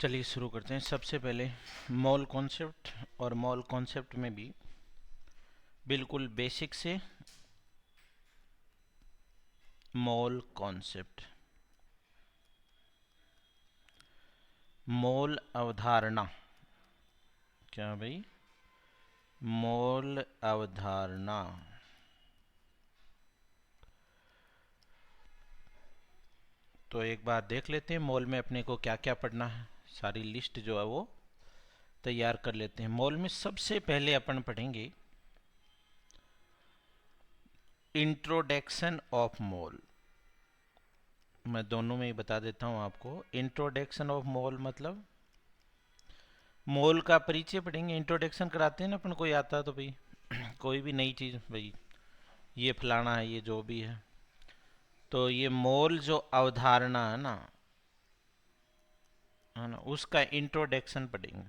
चलिए शुरू करते हैं। सबसे पहले मोल कॉन्सेप्ट, और मोल कॉन्सेप्ट में भी बिल्कुल बेसिक से मोल कॉन्सेप्ट, मोल अवधारणा। क्या भाई? मोल अवधारणा। तो एक बार देख लेते हैं मोल में अपने को क्या क्या पढ़ना है। सारी लिस्ट जो है वो तैयार कर लेते हैं। मोल में सबसे पहले अपन पढ़ेंगे इंट्रोडक्शन ऑफ मोल। मैं दोनों में ही बता देता हूँ आपको। इंट्रोडक्शन ऑफ मोल मतलब मोल का परिचय पढ़ेंगे। इंट्रोडक्शन कराते हैं ना अपन, कोई आता है तो भाई कोई भी नई चीज़, भाई ये फलाना है, ये जो भी है, तो ये मोल जो अवधारणा है ना, उसका इंट्रोडक्शन पढ़ेंगे।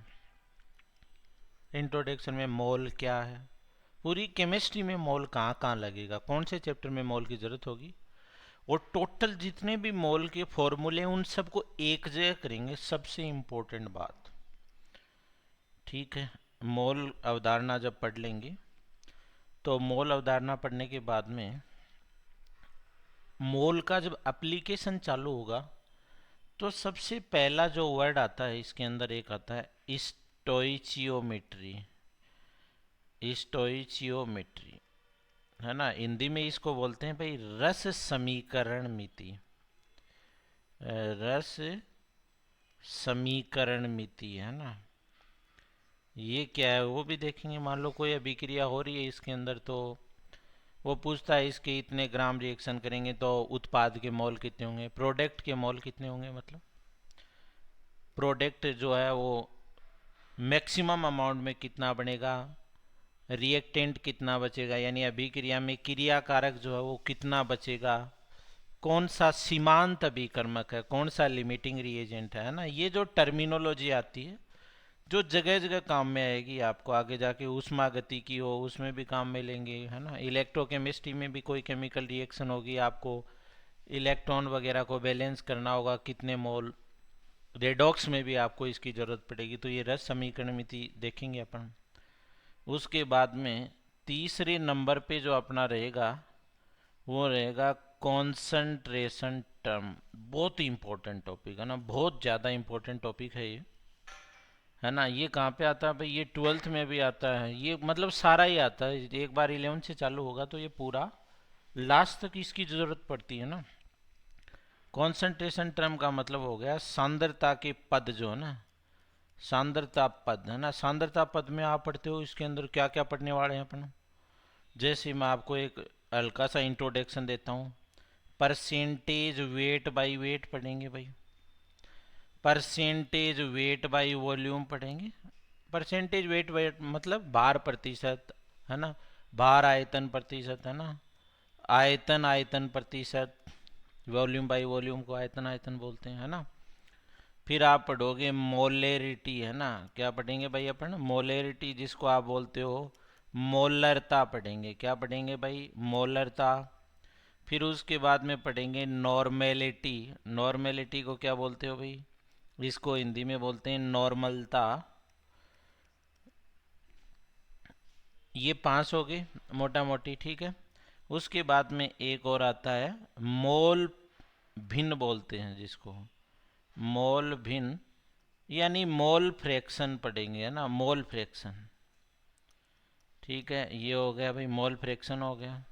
इंट्रोडक्शन में मोल क्या है, पूरी केमिस्ट्री में मोल कहाँ कहाँ लगेगा, कौन से चैप्टर में मोल की ज़रूरत होगी, और टोटल जितने भी मोल के फॉर्मूले हैं उन सबको एक जगह करेंगे। सबसे इम्पोर्टेंट बात, ठीक है। मोल अवधारणा जब पढ़ लेंगे तो मोल अवधारणा पढ़ने के बाद में मोल का जब एप्लीकेशन चालू होगा तो सबसे पहला जो वर्ड आता है इसके अंदर, एक आता है स्टोइचियोमेट्री। स्टोइचियोमेट्री है ना, हिंदी में इसको बोलते हैं भाई रस समीकरण मिति। रस समीकरण मिति है ना, ये क्या है वो भी देखेंगे। मान लो कोई अभिक्रिया हो रही है इसके अंदर, तो वो पूछता है इसके इतने ग्राम रिएक्शन करेंगे तो उत्पाद के मोल कितने होंगे, प्रोडक्ट के मोल कितने होंगे, मतलब प्रोडक्ट जो है वो मैक्सिमम अमाउंट में कितना बनेगा, रिएक्टेंट कितना बचेगा, यानी अभिक्रिया में क्रिया कारक जो है वो कितना बचेगा, कौन सा सीमांत अभिकर्मक है, कौन सा लिमिटिंग रिएजेंट है ना। ये जो टर्मिनोलॉजी आती है जो जगह जगह काम में आएगी, आपको आगे जाके ऊष्मा गति की हो उसमें भी काम में लेंगे, है ना। इलेक्ट्रोकेमिस्ट्री में भी कोई केमिकल रिएक्शन होगी, आपको इलेक्ट्रॉन वगैरह को बैलेंस करना होगा, कितने मोल। रेडॉक्स में भी आपको इसकी ज़रूरत पड़ेगी। तो ये रस समीकरण मिति देखेंगे अपन। उसके बाद में तीसरे नंबर पे जो अपना रहेगा वो रहेगा कॉन्सेंट्रेशन टर्म। बहुत इंपॉर्टेंट टॉपिक है ना, बहुत ज़्यादा इंपॉर्टेंट टॉपिक है ये, है ना। ये कहाँ पे आता है भाई? ये ट्वेल्थ में भी आता है, ये मतलब सारा ही आता है। एक बार 11 से चालू होगा तो ये पूरा लास्ट तक इसकी ज़रूरत पड़ती है ना। कॉन्सेंट्रेशन टर्म का मतलब हो गया सांद्रता के पद जो है ना, सांद्रता पद है ना। सांद्रता पद में आप पढ़ते हो, इसके अंदर क्या क्या पढ़ने वाले हैं अपन। जैसे मैं आपको एक हल्का सा इंट्रोडक्शन देता हूँ। परसेंटेज वेट बाई वेट पढ़ेंगे भाई, परसेंटेज वेट बाई वॉल्यूम पढ़ेंगे। परसेंटेज वेट वेट मतलब भार प्रतिशत, है ना। भार आयतन प्रतिशत, है ना। आयतन आयतन प्रतिशत, वॉल्यूम बाई वॉल्यूम को आयतन आयतन बोलते हैं, है ना। फिर आप पढ़ोगे मोलेरिटी, है ना। क्या पढ़ेंगे भाई अपन? मोलेरिटी, जिसको आप बोलते हो मोलरता पढ़ेंगे। क्या पढ़ेंगे भाई? मोलरता। फिर उसके बाद में पढ़ेंगे नॉर्मेलिटी। नॉर्मेलिटी को क्या बोलते हो भाई? इसको हिंदी में बोलते हैं नॉर्मलता। ये 5 हो गए मोटा मोटी, ठीक है। उसके बाद में एक और आता है मोल भिन्न बोलते हैं जिसको, मोल भिन्न, यानी मोल फ्रैक्शन पढ़ेंगे, है ना। मोल फ्रैक्शन, ठीक है। ये हो गया भाई, मोल फ्रैक्शन हो गया।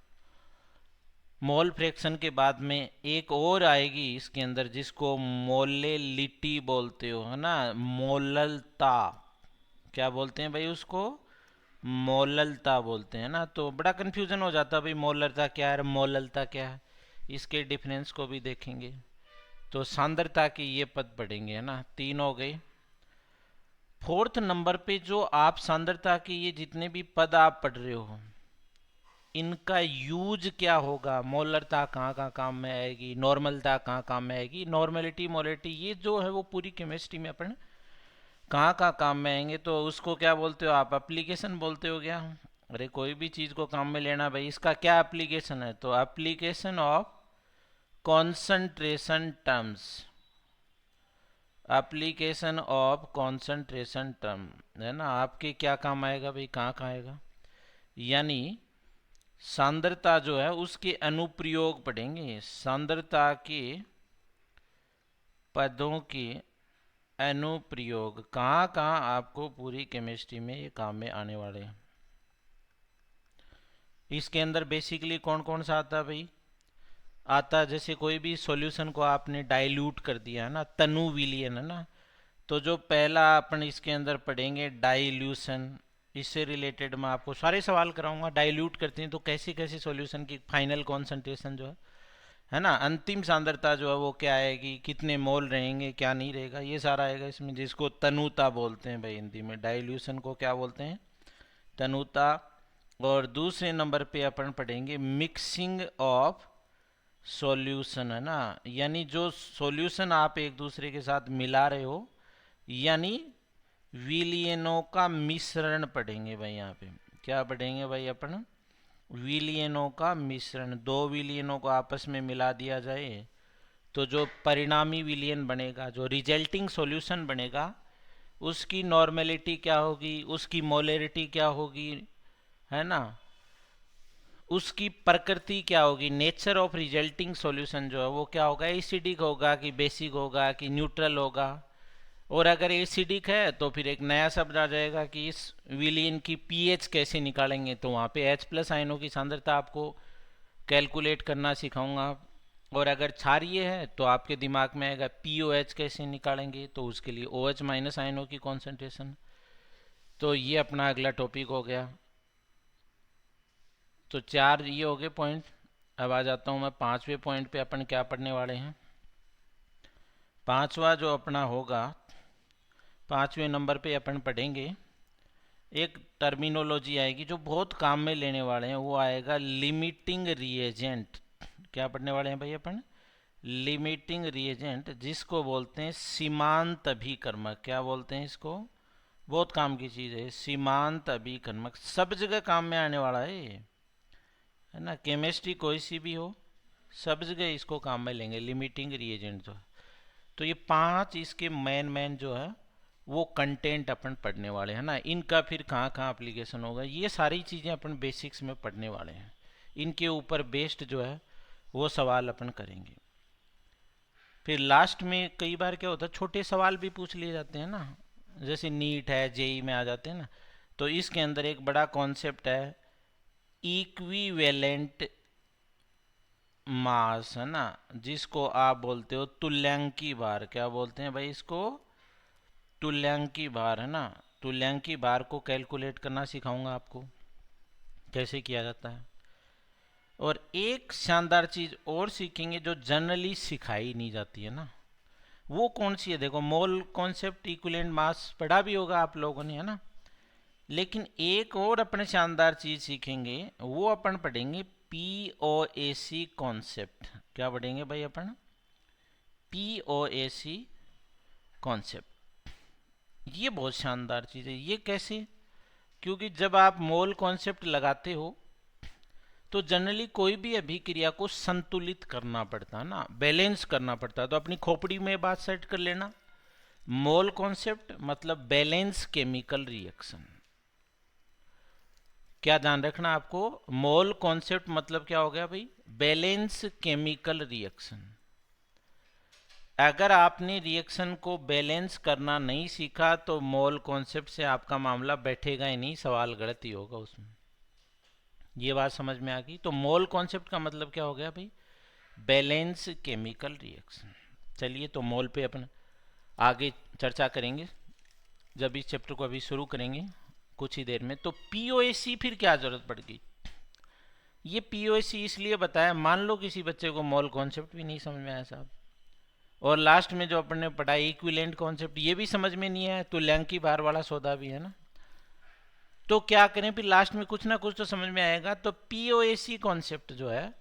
मोल फ्रैक्शन के बाद में एक और आएगी इसके अंदर जिसको मोलेलिटी बोलते हो, है ना। मोललता, क्या बोलते हैं भाई उसको? मोललता बोलते हैं ना। तो बड़ा कन्फ्यूजन हो जाता है भाई, मोलरता क्या है, मोललता क्या है। इसके डिफरेंस को भी देखेंगे। तो सांद्रता के ये पद पढ़ेंगे, है ना। 3 हो गए। फोर्थ नंबर पे जो आप सांद्रता के ये जितने भी पद आप पढ़ रहे हो, इनका यूज क्या होगा, मोलरता कहाँ कहाँ काम में आएगी, नॉर्मलता कहाँ काम में आएगी, नॉर्मेलिटी मोलिटी, ये जो है वो पूरी केमिस्ट्री में अपन कहाँ कहाँ काम में आएंगे। तो उसको क्या बोलते हो आप? एप्लीकेशन बोलते हो क्या? अरे कोई भी चीज़ को काम में लेना भाई, इसका क्या एप्लीकेशन है? तो application of concentration terms, application of concentration term, है ना, आपके क्या काम आएगा भाई, कहाँ कहाँ आएगा, यानी सांद्रता जो है उसके अनुप्रयोग पढ़ेंगे, सांद्रता के पदों के अनुप्रयोग कहाँ कहाँ आपको पूरी केमिस्ट्री में ये काम में आने वाले हैं। इसके अंदर बेसिकली कौन कौन सा आता है भाई, आता है जैसे कोई भी सॉल्यूशन को आपने डाइल्यूट कर दिया है ना, तनु विलियन है ना, तो जो पहला अपन इसके अंदर पढ़ेंगे डाइल्यूशन, इससे रिलेटेड मैं आपको सारे सवाल कराऊंगा। डाइल्यूट करते हैं तो कैसे कैसे सॉल्यूशन की फाइनल कॉन्सेंट्रेशन जो है ना, अंतिम सांद्रता जो है वो क्या आएगी, कितने मोल रहेंगे, क्या नहीं रहेगा, ये सारा आएगा इसमें, जिसको तनुता बोलते हैं भाई हिंदी में। डाइल्यूशन को क्या बोलते हैं, तनुता। और दूसरे नंबर पे अपन पढ़ेंगे मिक्सिंग ऑफ सॉल्यूशन, है ना, यानी जो सॉल्यूशन आप एक दूसरे के साथ मिला रहे हो, यानी विलियनों का मिश्रण पढ़ेंगे भाई। यहाँ पे क्या पढ़ेंगे भाई अपन, विलियनों का मिश्रण। दो विलियनों को आपस में मिला दिया जाए तो जो परिणामी विलियन बनेगा, जो रिजल्टिंग सॉल्यूशन बनेगा, उसकी नॉर्मेलिटी क्या होगी, उसकी मोलरिटी क्या होगी, है ना, उसकी प्रकृति क्या होगी, नेचर ऑफ रिजल्टिंग सॉल्यूशन जो है वो क्या होगा, एसिडिक होगा कि बेसिक होगा कि न्यूट्रल होगा। और अगर एसिडिक है तो फिर एक नया शब्द आ जाएगा कि इस विलियन की पीएच कैसे निकालेंगे, तो वहाँ पे H प्लस आयनों की सांद्रता आपको कैलकुलेट करना सिखाऊंगा। और अगर क्षारीय है तो आपके दिमाग में आएगा POH कैसे निकालेंगे, तो उसके लिए OH माइनस आयनों की कॉन्सेंट्रेशन। तो ये अपना अगला टॉपिक हो गया। तो 4 ये हो गए पॉइंट। अब आ जाता हूँ मैं 5वें पॉइंट पे, अपन क्या पढ़ने वाले हैं। 5वां जो अपना होगा, 5वें नंबर पे अपन पढ़ेंगे, एक टर्मिनोलॉजी आएगी जो बहुत काम में लेने वाले हैं, वो आएगा लिमिटिंग रिएजेंट। क्या पढ़ने वाले हैं भाई अपन, लिमिटिंग रिएजेंट, जिसको बोलते हैं सीमांत अभिकर्मक। क्या बोलते हैं इसको, बहुत काम की चीज़ है सीमांत अभिकर्मक, सब जगह काम में आने वाला है ये, है ना, केमिस्ट्री कोई सी भी हो सब जगह इसको काम में लेंगे, लिमिटिंग रिएजेंट जो है। तो ये 5 इसके मेन जो है वो कंटेंट अपन पढ़ने वाले हैं ना, इनका फिर कहाँ कहाँ एप्लीकेशन होगा, ये सारी चीज़ें अपन बेसिक्स में पढ़ने वाले हैं। इनके ऊपर बेस्ड जो है वो सवाल अपन करेंगे। फिर लास्ट में कई बार क्या होता है, छोटे सवाल भी पूछ लिए जाते हैं ना, जैसे नीट है, जेई में आ जाते हैं ना, तो इसके अंदर एक बड़ा कॉन्सेप्ट है इक्विवेलेंट मास, है ना, जिसको आप बोलते हो तुल्यांकी भार। क्या बोलते हैं भाई इसको, तुल्यांकी भार, है ना। तुल्यांकी भार को कैलकुलेट करना सिखाऊंगा आपको कैसे किया जाता है। और एक शानदार चीज और सीखेंगे जो जनरली सिखाई नहीं जाती है ना, वो कौन सी है, देखो मोल कॉन्सेप्ट, इक्विवेलेंट मास पढ़ा भी होगा आप लोगों ने, है ना, लेकिन एक और अपने शानदार चीज सीखेंगे, वो अपन पढ़ेंगे POAC कॉन्सेप्ट। क्या पढ़ेंगे भाई अपन, POAC कॉन्सेप्ट। ये बहुत शानदार चीज़ है। ये कैसे, क्योंकि जब आप मोल कॉन्सेप्ट लगाते हो तो जनरली कोई भी अभिक्रिया को संतुलित करना पड़ता है ना, बैलेंस करना पड़ता है। तो अपनी खोपड़ी में बात सेट कर लेना, मोल कॉन्सेप्ट मतलब बैलेंस केमिकल रिएक्शन। क्या ध्यान रखना आपको, मोल कॉन्सेप्ट मतलब क्या हो गया भाई, बैलेंस केमिकल रिएक्शन। अगर आपने रिएक्शन को बैलेंस करना नहीं सीखा तो मोल कॉन्सेप्ट से आपका मामला बैठेगा ही नहीं, सवाल गलत ही होगा उसमें। ये बात समझ में आ गई। तो मोल कॉन्सेप्ट का मतलब क्या हो गया भाई, बैलेंस केमिकल रिएक्शन। चलिए, तो मोल पे अपन आगे चर्चा करेंगे जब इस चैप्टर को अभी शुरू करेंगे कुछ ही देर में। तो POAC फिर क्या जरूरत पड़ गई, ये POAC इसलिए बताया, मान लो किसी बच्चे को मोल कॉन्सेप्ट भी नहीं समझ में आया साहब, और लास्ट में जो अपन ने पढ़ा इक्विवेलेंट कॉन्सेप्ट ये भी समझ में नहीं आया, तुल्यांकी भार वाला सौदा भी है ना, तो क्या करें, फिर लास्ट में कुछ ना कुछ तो समझ में आएगा। तो POAC कॉन्सेप्ट जो है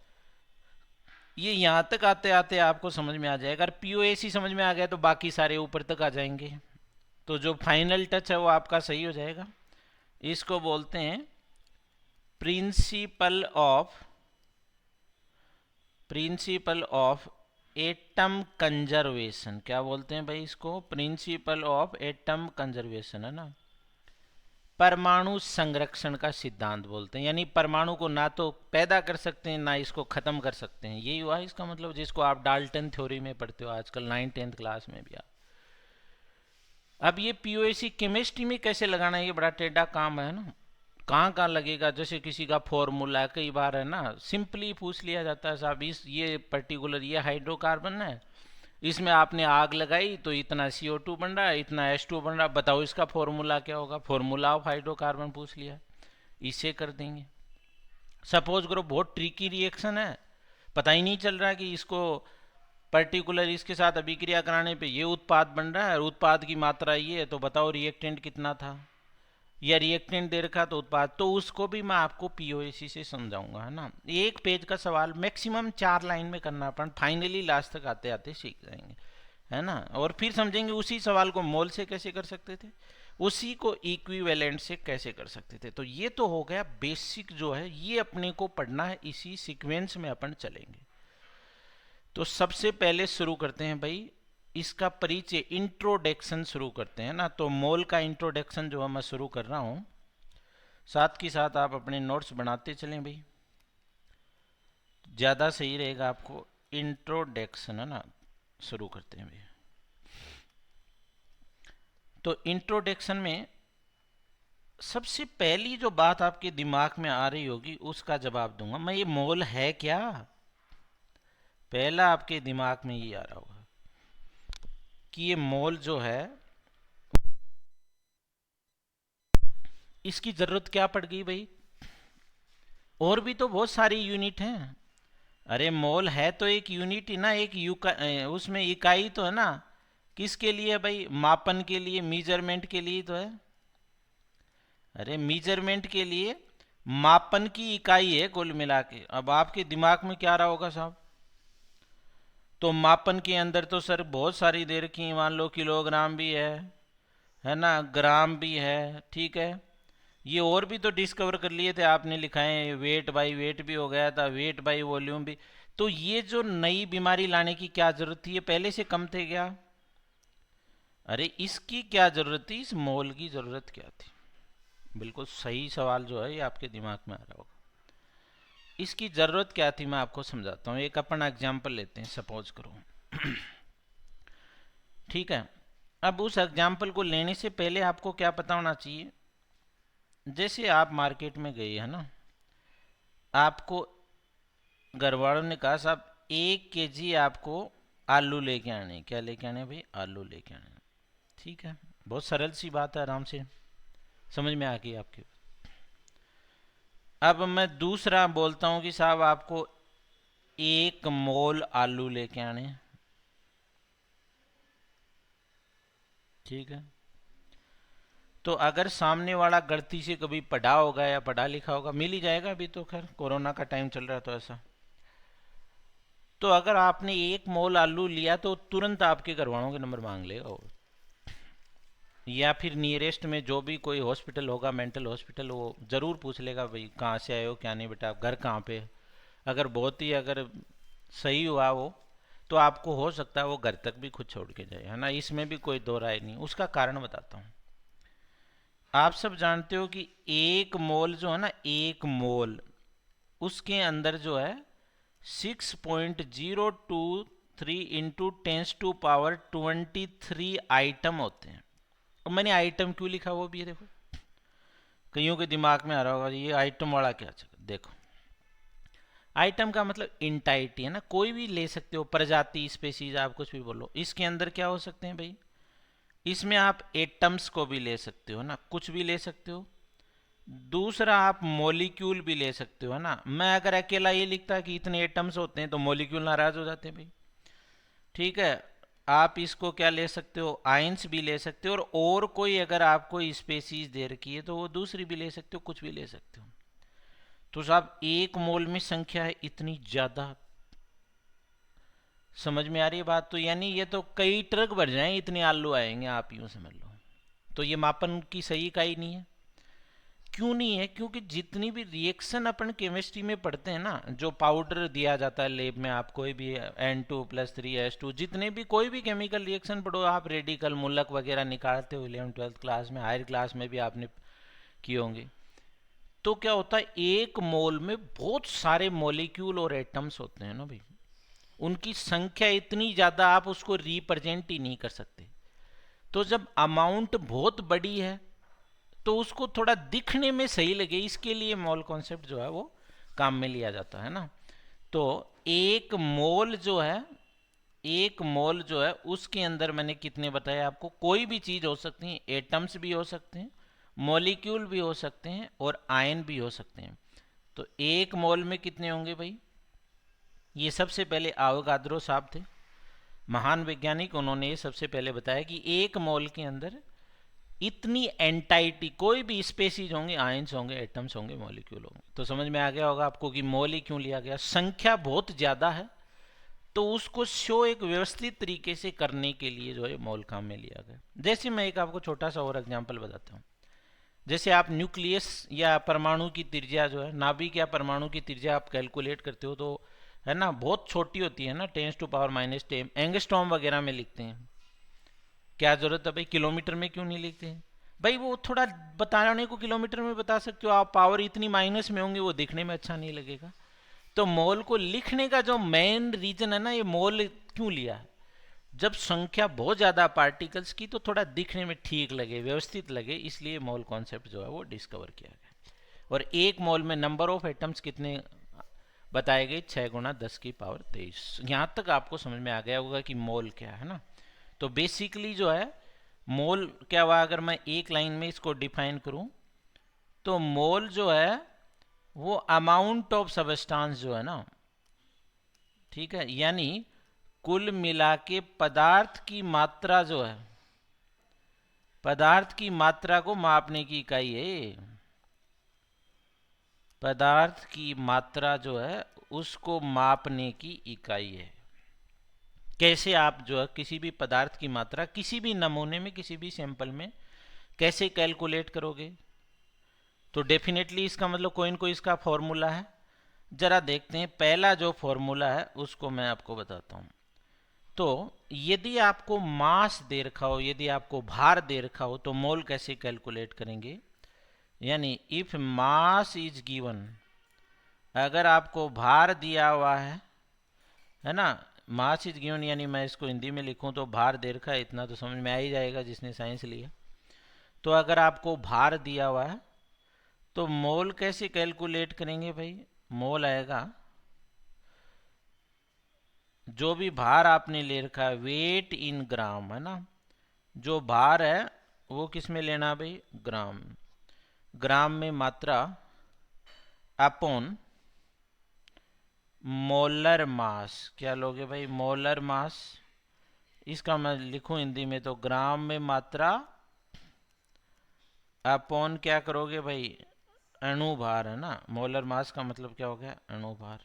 ये यहाँ तक आते आते आपको समझ में आ जाएगा। अगर POAC समझ में आ गया तो बाकी सारे ऊपर तक आ जाएंगे, तो जो फाइनल टच है वो आपका सही हो जाएगा। इसको बोलते हैं प्रिंसिपल ऑफ एटम कंजर्वेशन, क्या बोलते हैं भाई इसको? प्रिंसिपल ऑफ एटम कंजर्वेशन, है ना। परमाणु संरक्षण का सिद्धांत बोलते हैं, यानी परमाणु को ना तो पैदा कर सकते हैं ना इसको खत्म कर सकते हैं, यही हुआ इसका मतलब, जिसको आप डाल्टन थ्योरी में पढ़ते हो आजकल 9th-10th क्लास में भी आप। अब ये पीओएसी केमिस्ट्री में कैसे लगाना है, ये बड़ा टेढ़ा काम है ना। कहाँ कहाँ लगेगा, जैसे किसी का फॉर्मूला कई बार है ना सिंपली पूछ लिया जाता है, साहब इस ये पर्टिकुलर ये हाइड्रोकार्बन है, इसमें आपने आग लगाई तो इतना CO2 बन रहा है, इतना H2 बन रहा है, बताओ इसका फॉर्मूला क्या होगा? फॉर्मूला ऑफ हाइड्रोकार्बन पूछ लिया, इसे कर देंगे। सपोज करो बहुत ट्रिकी रिएक्शन है, पता ही नहीं चल रहा कि इसको पर्टिकुलर इसके साथ अभिक्रिया कराने पे ये उत्पाद बन रहा है और उत्पाद की मात्रा ये है, तो बताओ रिएक्टेंट कितना था, या रिएक्टेंट दे रखा तो उत्पाद, तो उसको भी मैं आपको पीओएसी से समझाऊंगा, है ना। एक पेज का सवाल मैक्सिमम 4 लाइन में करना, अपन फाइनली लास्ट तक आते आते सीख जाएंगे, है ना। और फिर समझेंगे उसी सवाल को मोल से कैसे कर सकते थे, उसी को इक्विवेलेंट से कैसे कर सकते थे। तो ये तो हो गया बेसिक जो है, ये अपने को पढ़ना है, इसी सीक्वेंस में अपन चलेंगे। तो सबसे पहले शुरू करते हैं भाई इसका परिचय, इंट्रोडक्शन शुरू करते हैं ना। तो मोल का इंट्रोडक्शन जो है मैं शुरू कर रहा हूं, साथ ही साथ आप अपने नोट्स बनाते चलें भाई, ज़्यादा सही रहेगा आपको। इंट्रोडक्शन, है ना, शुरू करते हैं भाई। तो इंट्रोडक्शन में सबसे पहली जो बात आपके दिमाग में आ रही होगी उसका जवाब दूंगा मैं, ये मोल है क्या, पहला आपके दिमाग में ये आ रहा होगा कि ये मोल जो है इसकी जरूरत क्या पड़ गई भाई, और भी तो बहुत सारी यूनिट हैं। अरे मोल है तो एक यूनिट ही ना, एक उसमें इकाई तो है ना। किसके लिए भाई? मापन के लिए, मीजरमेंट के लिए तो है। अरे मीजरमेंट के लिए मापन की इकाई है कुल मिला के। अब आपके दिमाग में क्या रहा होगा साहब, तो मापन के अंदर तो सर बहुत सारी दे रखी, मान लो किलोग्राम भी है ना, ग्राम भी है, ठीक है। ये और भी तो डिस्कवर कर लिए थे आपने, लिखा है वेट बाई वेट भी हो गया था, वेट बाई वॉल्यूम भी। तो ये जो नई बीमारी लाने की क्या जरूरत थी, ये पहले से कम थे क्या? अरे इसकी क्या जरूरत थी, इस मोल की जरूरत क्या थी? बिल्कुल सही सवाल जो है ये आपके दिमाग में आ रहा होगा। इसकी जरूरत क्या थी मैं आपको समझाता हूँ। एक अपन एग्जाम्पल लेते हैं, सपोज करो ठीक है। अब उस एग्जाम्पल को लेने से पहले आपको क्या पता होना चाहिए, जैसे आप मार्केट में गए, है ना, आपको घर वालों ने कहा साहब 1 kg आपको आलू लेके आने। क्या लेके आने भाई? आलू लेके आने। ठीक है, बहुत सरल सी बात है, आराम से समझ में आ गई आपके। अब मैं दूसरा बोलता हूँ कि साहब आपको 1 मोल आलू लेके आने। ठीक है, तो अगर सामने वाला गलती से कभी पढ़ा होगा या पढ़ा लिखा होगा, मिल ही जाएगा, अभी तो खैर कोरोना का टाइम चल रहा है तो ऐसा। तो अगर आपने 1 मोल आलू लिया तो तुरंत आपके घर वालों के नंबर मांग लेगा वो, या फिर नियरेस्ट में जो भी कोई हॉस्पिटल होगा, मेंटल हॉस्पिटल, वो ज़रूर पूछ लेगा भाई कहाँ से आए हो, क्या नहीं बेटा, घर कहाँ पे। अगर बहुत ही अगर सही हुआ वो, तो आपको हो सकता है वो घर तक भी खुद छोड़ के जाए, है ना। इसमें भी कोई दो राय नहीं। उसका कारण बताता हूँ। आप सब जानते हो कि 1 मोल जो है ना, 1 मोल, उसके अंदर जो है 6.023 इंटू 10⁻23 आइटम होते हैं। अब मैंने आइटम क्यों लिखा वो भी है, देखो कईयों के दिमाग में आ रहा होगा ये आइटम वाला क्या चक्कर। देखो आइटम का मतलब इंटाइटी, है ना, कोई भी ले सकते हो, प्रजाति, स्पेसीज, आप कुछ भी बोलो। इसके अंदर क्या हो सकते हैं भाई, इसमें आप एटम्स को भी ले सकते हो ना, कुछ भी ले सकते हो। दूसरा आप मॉलिक्यूल भी ले सकते हो, है ना। मैं अगर अकेला ये लिखता कि इतने एटम्स होते हैं तो मॉलिक्यूल नाराज हो जाते हैं भाई। ठीक है, आप इसको क्या ले सकते हो, आयंस भी ले सकते हो, और कोई अगर आपको स्पेसीज दे रखी है तो वो दूसरी भी ले सकते हो, कुछ भी ले सकते हो। तो साहब 1 मोल में संख्या है इतनी ज्यादा, समझ में आ रही है बात? तो यानी ये तो कई ट्रक भर जाएं, इतने आलू आएंगे, आप यूं समझ लो। तो ये मापन की सही इकाई नहीं है। क्यों नहीं है? क्योंकि जितनी भी रिएक्शन अपन केमिस्ट्री में पढ़ते हैं ना, जो पाउडर दिया जाता है लेब में, आप कोई भी N2+3S2, जितने भी कोई भी केमिकल रिएक्शन पढ़ो आप, रेडिकल मूलक वगैरह निकालते हो 11th-12th क्लास में, हायर क्लास में भी आपने किए होंगे। तो क्या होता है, एक मोल में बहुत सारे मॉलिक्यूल और एटम्स होते हैं ना भाई, उनकी संख्या इतनी ज़्यादा आप उसको रिप्रेजेंट ही नहीं कर सकते। तो जब अमाउंट बहुत बड़ी है तो उसको थोड़ा दिखने में सही लगे, इसके लिए मोल कॉन्सेप्ट जो है वो काम में लिया जाता है ना। तो एक मोल जो है, एक मोल जो है उसके अंदर मैंने कितने बताए आपको, कोई भी चीज़ हो सकती है, एटम्स भी हो सकते हैं, मॉलिक्यूल भी हो सकते हैं और आयन भी हो सकते हैं। तो एक मोल में कितने होंगे भाई? ये सबसे पहले आवोगाद्रो साहब थे, महान वैज्ञानिक, उन्होंने ये सबसे पहले बताया कि एक मोल के अंदर इतनी एंटाइटी, कोई भी स्पेसीज होंगे, आयंस होंगे, एटम्स होंगे, मॉलिक्यूल होंगे। तो समझ में आ गया होगा आपको कि मोल ही क्यों लिया गया, संख्या बहुत ज़्यादा है तो उसको शो एक व्यवस्थित तरीके से करने के लिए जो है मोल काम में लिया गया। जैसे मैं एक आपको छोटा सा और एग्जाम्पल बताता हूँ। जैसे आप न्यूक्लियस या परमाणु की त्रिज्या जो है, नाभिक या परमाणु की त्रिज्या आप कैलकुलेट करते हो तो है ना, बहुत छोटी होती है ना, 10⁻⁻10 एंगस्ट्रॉम वगैरह में लिखते हैं। क्या जरूरत है भाई, किलोमीटर में क्यों नहीं लिखते हैं भाई? वो थोड़ा बताने को किलोमीटर में बता सकते हो आप, पावर इतनी माइनस में होंगे, वो दिखने में अच्छा नहीं लगेगा। तो मोल को लिखने का जो मेन रीजन है ना, ये मोल क्यों लिया है, जब संख्या बहुत ज़्यादा पार्टिकल्स की तो थोड़ा दिखने में ठीक लगे, व्यवस्थित लगे, इसलिए मोल कॉन्सेप्ट जो है वो डिस्कवर किया गया। और एक मोल में नंबर ऑफ एटम्स कितने बताए गए? 6×10⁻23। यहाँ तक आपको समझ में आ गया होगा कि मोल क्या है ना। तो बेसिकली जो है मोल क्या हुआ, अगर मैं एक लाइन में इसको डिफाइन करूं तो मोल जो है वो अमाउंट ऑफ सबस्टांस जो है ना, ठीक है, यानी कुल मिला के पदार्थ की मात्रा जो है, पदार्थ की मात्रा को मापने की इकाई है। पदार्थ की मात्रा जो है उसको मापने की इकाई है। कैसे आप जो है किसी भी पदार्थ की मात्रा किसी भी नमूने में, किसी भी सैंपल में कैसे कैलकुलेट करोगे? तो डेफिनेटली इसका मतलब कोई न कोई इसका फॉर्मूला है। जरा देखते हैं, पहला जो फॉर्मूला है उसको मैं आपको बताता हूँ। तो यदि आपको मास दे रखा हो, यदि आपको भार दे रखा हो तो मोल कैसे कैलकुलेट करेंगे? यानी इफ मास इज गिवन, अगर आपको भार दिया हुआ है ना, मास इज गिवन, यानी मैं इसको हिंदी में लिखूं तो भार दे रखा है, इतना तो समझ में आ ही जाएगा जिसने साइंस लिया। तो अगर आपको भार दिया हुआ है तो मोल कैसे कैलकुलेट करेंगे भाई? मोल आएगा, जो भी भार आपने ले रखा है, वेट इन ग्राम, है ना, जो भार है वो किस में लेना भाई? ग्राम। ग्राम में मात्रा अपॉन मोलर मास। क्या लोगे भाई? Molar mass. इसका मैं लिखूं हिंदी में तो ग्राम में मात्रा अपॉन क्या करोगे भाई? अणुभार, है ना। मोलर मास का मतलब क्या हो गया? अणुभार।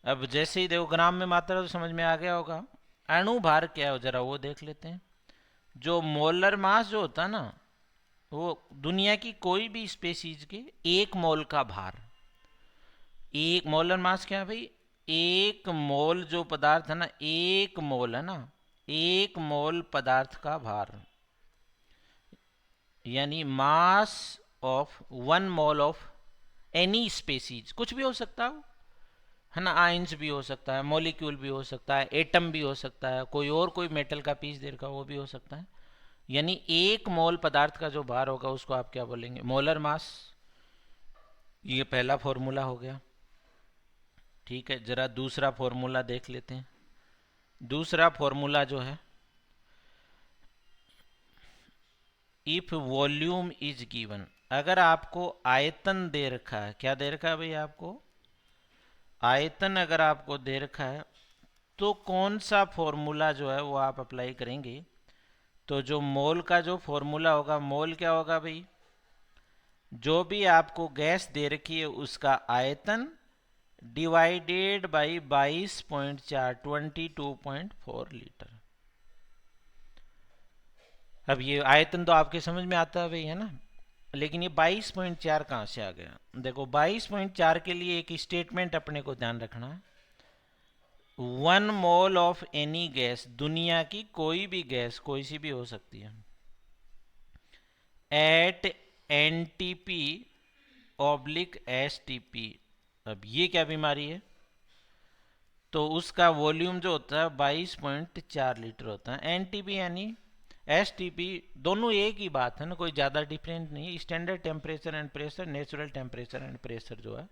अब जैसे ही देखो ग्राम में मात्रा तो समझ में आ गया होगा। अणुभार क्या हो जरा वो देख लेते हैं। जो मोलर मास जो होता है ना, वो दुनिया की कोई भी स्पेसीज के एक मोल का भार। एक मोलर मास क्या है भाई? एक मोल जो पदार्थ है ना, एक मोल है ना, एक मोल पदार्थ का भार, यानी mass of 1 mole of any species. कुछ भी हो सकता है ना, आयंस भी हो सकता है, मॉलिक्यूल भी हो सकता है, एटम भी हो सकता है, कोई मेटल का पीस दे रखा वो भी हो सकता है। यानी एक मोल पदार्थ का जो भार होगा उसको आप क्या बोलेंगे? Molar mass. ये पहला फॉर्मूला हो गया। ठीक है, जरा दूसरा फॉर्मूला देख लेते हैं। दूसरा फॉर्मूला जो है, इफ वॉल्यूम इज गिवन, अगर आपको आयतन दे रखा है, क्या दे रखा है भाई आपको? आयतन अगर आपको दे रखा है तो कौन सा फॉर्मूला जो है वो आप अप्लाई करेंगे? तो जो मोल का जो फॉर्मूला होगा, मोल क्या होगा भाई? जो भी आपको गैस दे रखी है उसका आयतन डिवाइडेड बाई 22.4, 22.4 लीटर। अब ये आयतन तो आपके समझ में आता है भाई, है ना। लेकिन ये 22.4 कहाँ से आ गया? देखो 22.4 के लिए एक स्टेटमेंट अपने को ध्यान रखना है। 1 मोल ऑफ एनी गैस, दुनिया की कोई भी गैस, कोई सी भी हो सकती है, एट एनटीपी ऑब्लिक एसटीपी। अब ये क्या बीमारी है? तो उसका वॉल्यूम जो होता है 22.4 लीटर होता है। एनटीपी यानी एसटीपी, दोनों एक ही बात है ना, कोई ज़्यादा डिफरेंट नहीं है। Standard temperature and pressure, natural temperature and pressure जो है,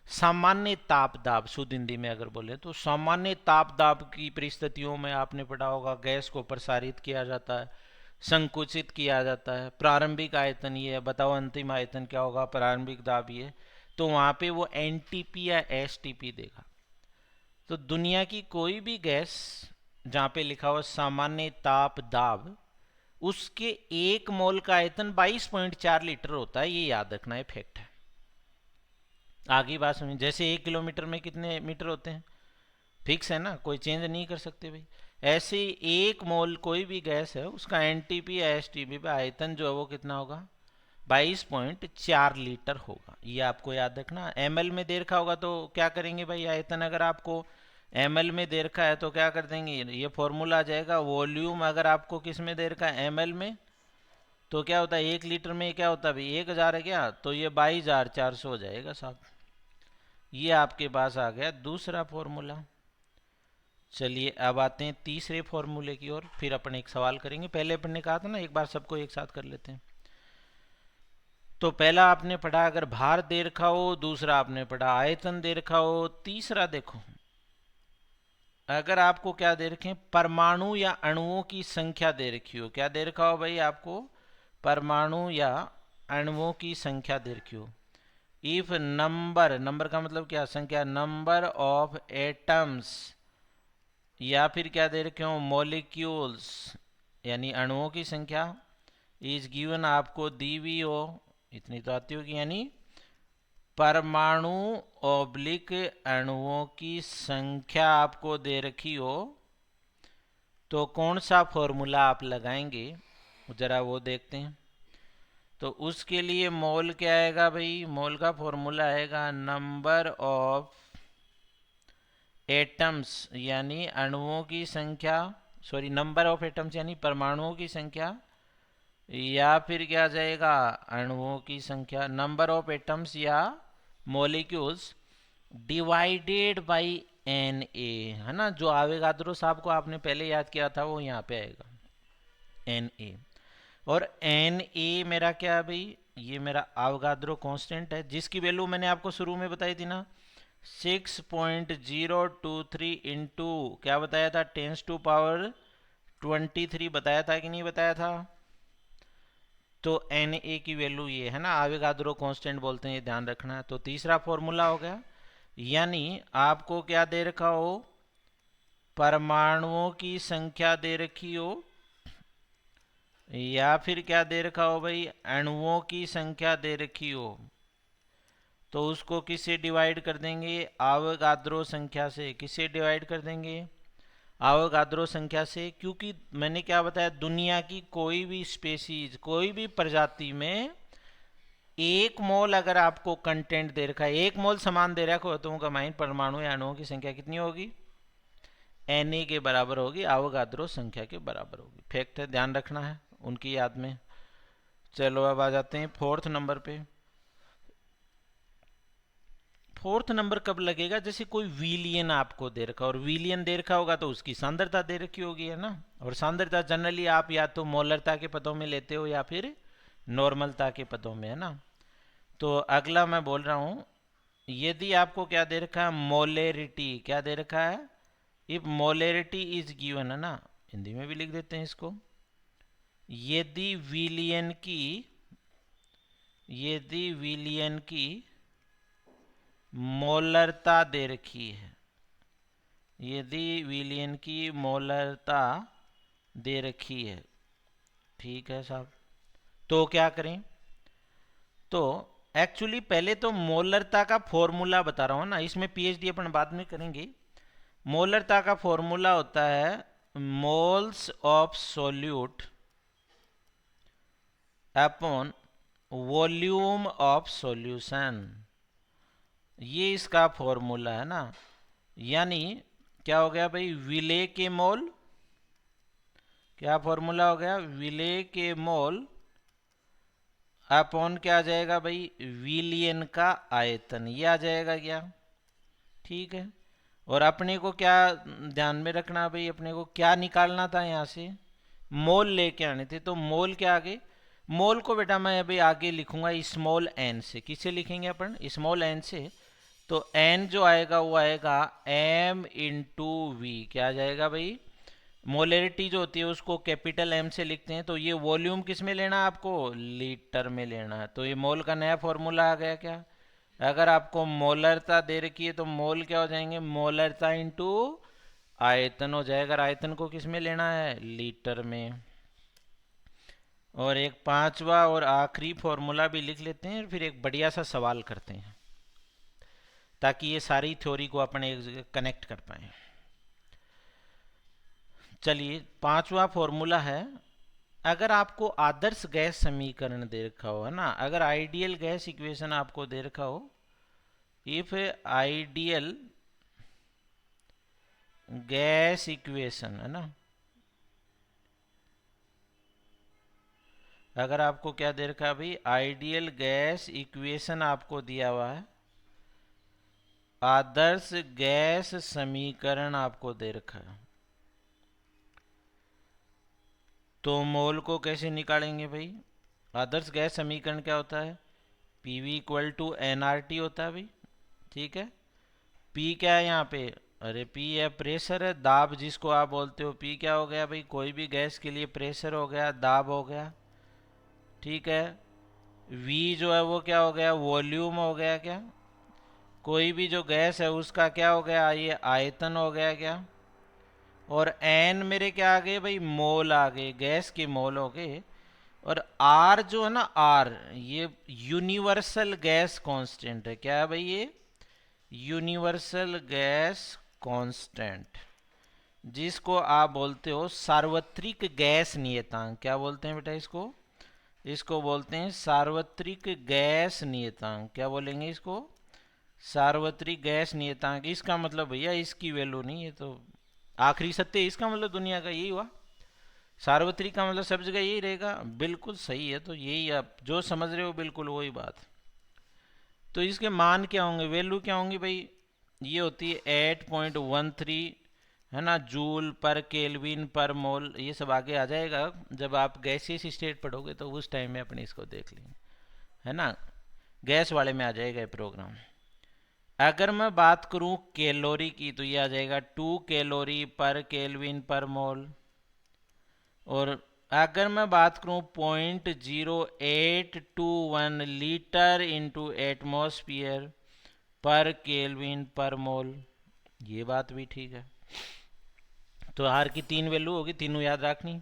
सामान्य ताप दाब, शुद्ध हिंदी में अगर बोले तो सामान्य ताप दाब की परिस्थितियों में आपने पढ़ा होगा गैस को प्रसारित किया जाता है, संकुचित किया जाता है। प्रारंभिक आयतन ये है, बताओ अंतिम आयतन क्या होगा? प्रारंभिक दाब ये। तो वहाँ पे वो एनटीपी या एसटीपी देगा। तो दुनिया की कोई भी गैस जहाँ पे लिखा हुआ सामान्य ताप दाब, उसके 1 मोल का आयतन 22.4 लीटर होता है। ये याद रखना है, फैक्ट है। आगे बात समझ, जैसे 1 किलोमीटर में कितने मीटर होते हैं, फिक्स है ना, कोई चेंज नहीं कर सकते भाई। ऐसे 1 मोल कोई भी गैस है, उसका एनटीपी या एसटीपी पे आयतन जो है वो कितना होगा? 22.4 लीटर होगा। ये आपको याद रखना। एमएल में दे रखा होगा तो क्या करेंगे भाई? आयतन अगर आपको एमएल में दे रखा है तो क्या कर देंगे? ये फॉर्मूला आ जाएगा। वॉल्यूम अगर आपको किस में दे रखा है? एमएल में, तो क्या होता है 1 लीटर में? क्या होता है भाई? 1000 है क्या? तो ये 22,400 हो जाएगा साहब। ये आपके पास आ गया दूसरा फॉर्मूला। चलिए अब आते हैं तीसरे फॉर्मूले की ओर, फिर अपन एक सवाल करेंगे। पहले अपन ने कहा था ना एक बार सबको एक साथ कर लेते हैं। तो पहला आपने पढ़ा अगर भार दे रखा हो, दूसरा आपने पढ़ा आयतन दे रखा हो, तीसरा देखो अगर आपको क्या दे रखे, परमाणु या अणुओं की संख्या दे रखी हो। क्या दे रखा हो भाई आपको? परमाणु या अणुओं की संख्या दे रखी हो। इफ नंबर, नंबर का मतलब क्या? संख्या, नंबर ऑफ एटम्स, या फिर क्या दे रखे हो? मॉलिक्यूल्स, यानी अणुओं की संख्या, इज गिवन, आपको दी हुई हो, इतनी तो आती होगी, यानी परमाणु ऑब्लिक अणुओं की संख्या आपको दे रखी हो, तो कौन सा फॉर्मूला आप लगाएंगे जरा वो देखते हैं। तो उसके लिए मोल क्या आएगा भाई? मोल का फॉर्मूला आएगा नंबर ऑफ एटम्स, यानी अणुओं की संख्या, सॉरी नंबर ऑफ एटम्स यानी परमाणुओं की संख्या, या फिर क्या जाएगा? अणुओं की संख्या, नंबर ऑफ एटम्स या molecules divided by N A, है ना। जो आवेगाद्रो साहब को आपने पहले याद किया था वो यहाँ पे आएगा एन ए। और एन ए मेरा क्या है भाई? ये मेरा आवेगाद्रो कांस्टेंट है, जिसकी वैल्यू मैंने आपको शुरू में बताई थी ना, 6.023 इंटू क्या बताया था? 10⁻23 बताया था कि नहीं बताया था? तो एन ए की वैल्यू ये है ना, आवेगाद्रो कांस्टेंट बोलते हैं, ये ध्यान रखना है। तो तीसरा फॉर्मूला हो गया। यानी आपको क्या दे रखा हो? परमाणुओं की संख्या दे रखी हो, या फिर क्या दे रखा हो भाई? अणुओं की संख्या दे रखी हो, तो उसको किससे डिवाइड कर देंगे? आवेगाद्रो संख्या से। किससे डिवाइड कर देंगे? आवेगाद्रो संख्या से। क्योंकि मैंने क्या बताया, दुनिया की कोई भी स्पेसीज, कोई भी प्रजाति में 1 मोल अगर आपको कंटेंट दे रखा है, 1 मोल समान दे रखा हो, तो उनका माइन परमाणु या अणुओं की संख्या कितनी होगी? एन ए के बराबर होगी, आवेगाद्रो संख्या के बराबर होगी। फैक्ट है, ध्यान रखना है उनकी याद में। चलो अब आ जाते हैं फोर्थ नंबर पे। फोर्थ नंबर कब लगेगा? जैसे कोई विलियन आपको दे रखा, और विलियन दे रखा होगा तो उसकी सांद्रता दे रखी होगी, है ना। और सांद्रता जनरली आप या तो मोलरता के पदों में लेते हो या फिर नॉर्मलता के पदों में, है ना। तो अगला मैं बोल रहा हूँ, यदि आपको क्या दे रखा है? मोलेरिटी। क्या दे रखा है? इफ मोलेरिटी इज गिवन, है ना, हिंदी में भी लिख देते हैं इसको। यदि विलियन की मोलरता दे रखी है, यदि विलियन की मोलरता दे रखी है, ठीक है साहब, तो क्या करें? तो एक्चुअली पहले तो मोलरता का फॉर्मूला बता रहा हूँ ना, इसमें पीएचडी अपन बाद में करेंगे। मोलरता का फॉर्मूला होता है moles of solute upon volume of solution, ये इसका फॉर्मूला है ना। यानी क्या हो गया भाई, विले के मोल, क्या फॉर्मूला हो गया, विले के मोल अपॉन क्या आ जाएगा भाई, विलियन का आयतन, ये आ जाएगा क्या, ठीक है। और अपने को क्या ध्यान में रखना भाई, अपने को क्या निकालना था यहाँ से, मोल लेके आने थे। तो मोल क्या आगे, मोल को बेटा मैं अभी आगे लिखूंगा स्मॉल एन से। किससे लिखेंगे अपन, स्मॉल एन से। तो एन जो आएगा वो आएगा एम इंटू वी, क्या आ जाएगा भाई, मोलरिटी जो होती है उसको कैपिटल एम से लिखते हैं। तो ये वॉल्यूम किस में लेना है आपको, लीटर में लेना है। तो ये मोल का नया फॉर्मूला आ गया क्या। अगर आपको मोलरता दे रखी है तो मोल क्या हो जाएंगे, मोलरता इंटू आयतन हो जाएगा। आयतन को किस में लेना है, लीटर में। और एक पांचवा और आखिरी फॉर्मूला भी लिख लेते हैं, फिर एक बढ़िया सा सवाल करते हैं ताकि ये सारी थ्योरी को अपन एक जगह कनेक्ट कर पाए। चलिए, पांचवा फॉर्मूला है, अगर आपको आदर्श गैस समीकरण दे रखा हो, है ना, अगर आइडियल गैस इक्वेशन आपको दे रखा हो, इफ आइडियल गैस इक्वेशन, है ना, अगर आपको क्या दे रखा है भाई, आइडियल गैस इक्वेशन आपको दिया हुआ है, आदर्श गैस समीकरण आपको दे रखा है, तो मोल को कैसे निकालेंगे भाई। आदर्श गैस समीकरण क्या होता है, P V equal to N R T होता है भाई, ठीक है। पी क्या है यहाँ पे, अरे पी है प्रेशर है, दाब जिसको आप बोलते हो। पी क्या हो गया भाई, कोई भी गैस के लिए प्रेशर हो गया, दाब हो गया, ठीक है। वी जो है वो क्या हो गया, वॉल्यूम हो गया क्या, कोई भी जो गैस है उसका क्या हो गया, ये आयतन हो गया क्या। और एन मेरे क्या आ गए भाई, मोल आ गए, गैस के मोल हो गए। और आर जो है ना, आर ये यूनिवर्सल गैस कांस्टेंट है, क्या है भाई ये, यूनिवर्सल गैस कांस्टेंट, जिसको आप बोलते हो सार्वत्रिक गैस नियतांक। क्या बोलते हैं बेटा इसको, इसको बोलते हैं सार्वत्रिक गैस नियतांक। क्या बोलेंगे इसको, सार्वत्रिक गैस नियतांक। इसका मतलब भैया इसकी वैल्यू नहीं है तो आखिरी सत्य, इसका मतलब दुनिया का यही हुआ। सार्वत्रिक का मतलब सब जगह यही रहेगा, बिल्कुल सही है। तो यही आप जो समझ रहे हो बिल्कुल वही बात। तो इसके मान क्या होंगे, वैल्यू क्या होंगी भाई, ये होती है 8.13, है ना, जूल पर केल्विन पर मोल। ये सब आगे आ जाएगा जब आप गैसियस स्टेट पढ़ोगे, तो उस टाइम में अपने इसको देख लेंगे, है ना, गैस वाले में आ जाएगा ये प्रोग्राम। अगर मैं बात करूं कैलोरी की, तो ये आ जाएगा 2 कैलोरी पर केल्विन पर मोल। और अगर मैं बात करूं 0.0821 लीटर इंटू एटमोसफियर पर केल्विन पर मोल, ये बात भी ठीक है। तो आर की 3 वैल्यू होगी, तीनों याद रखनी।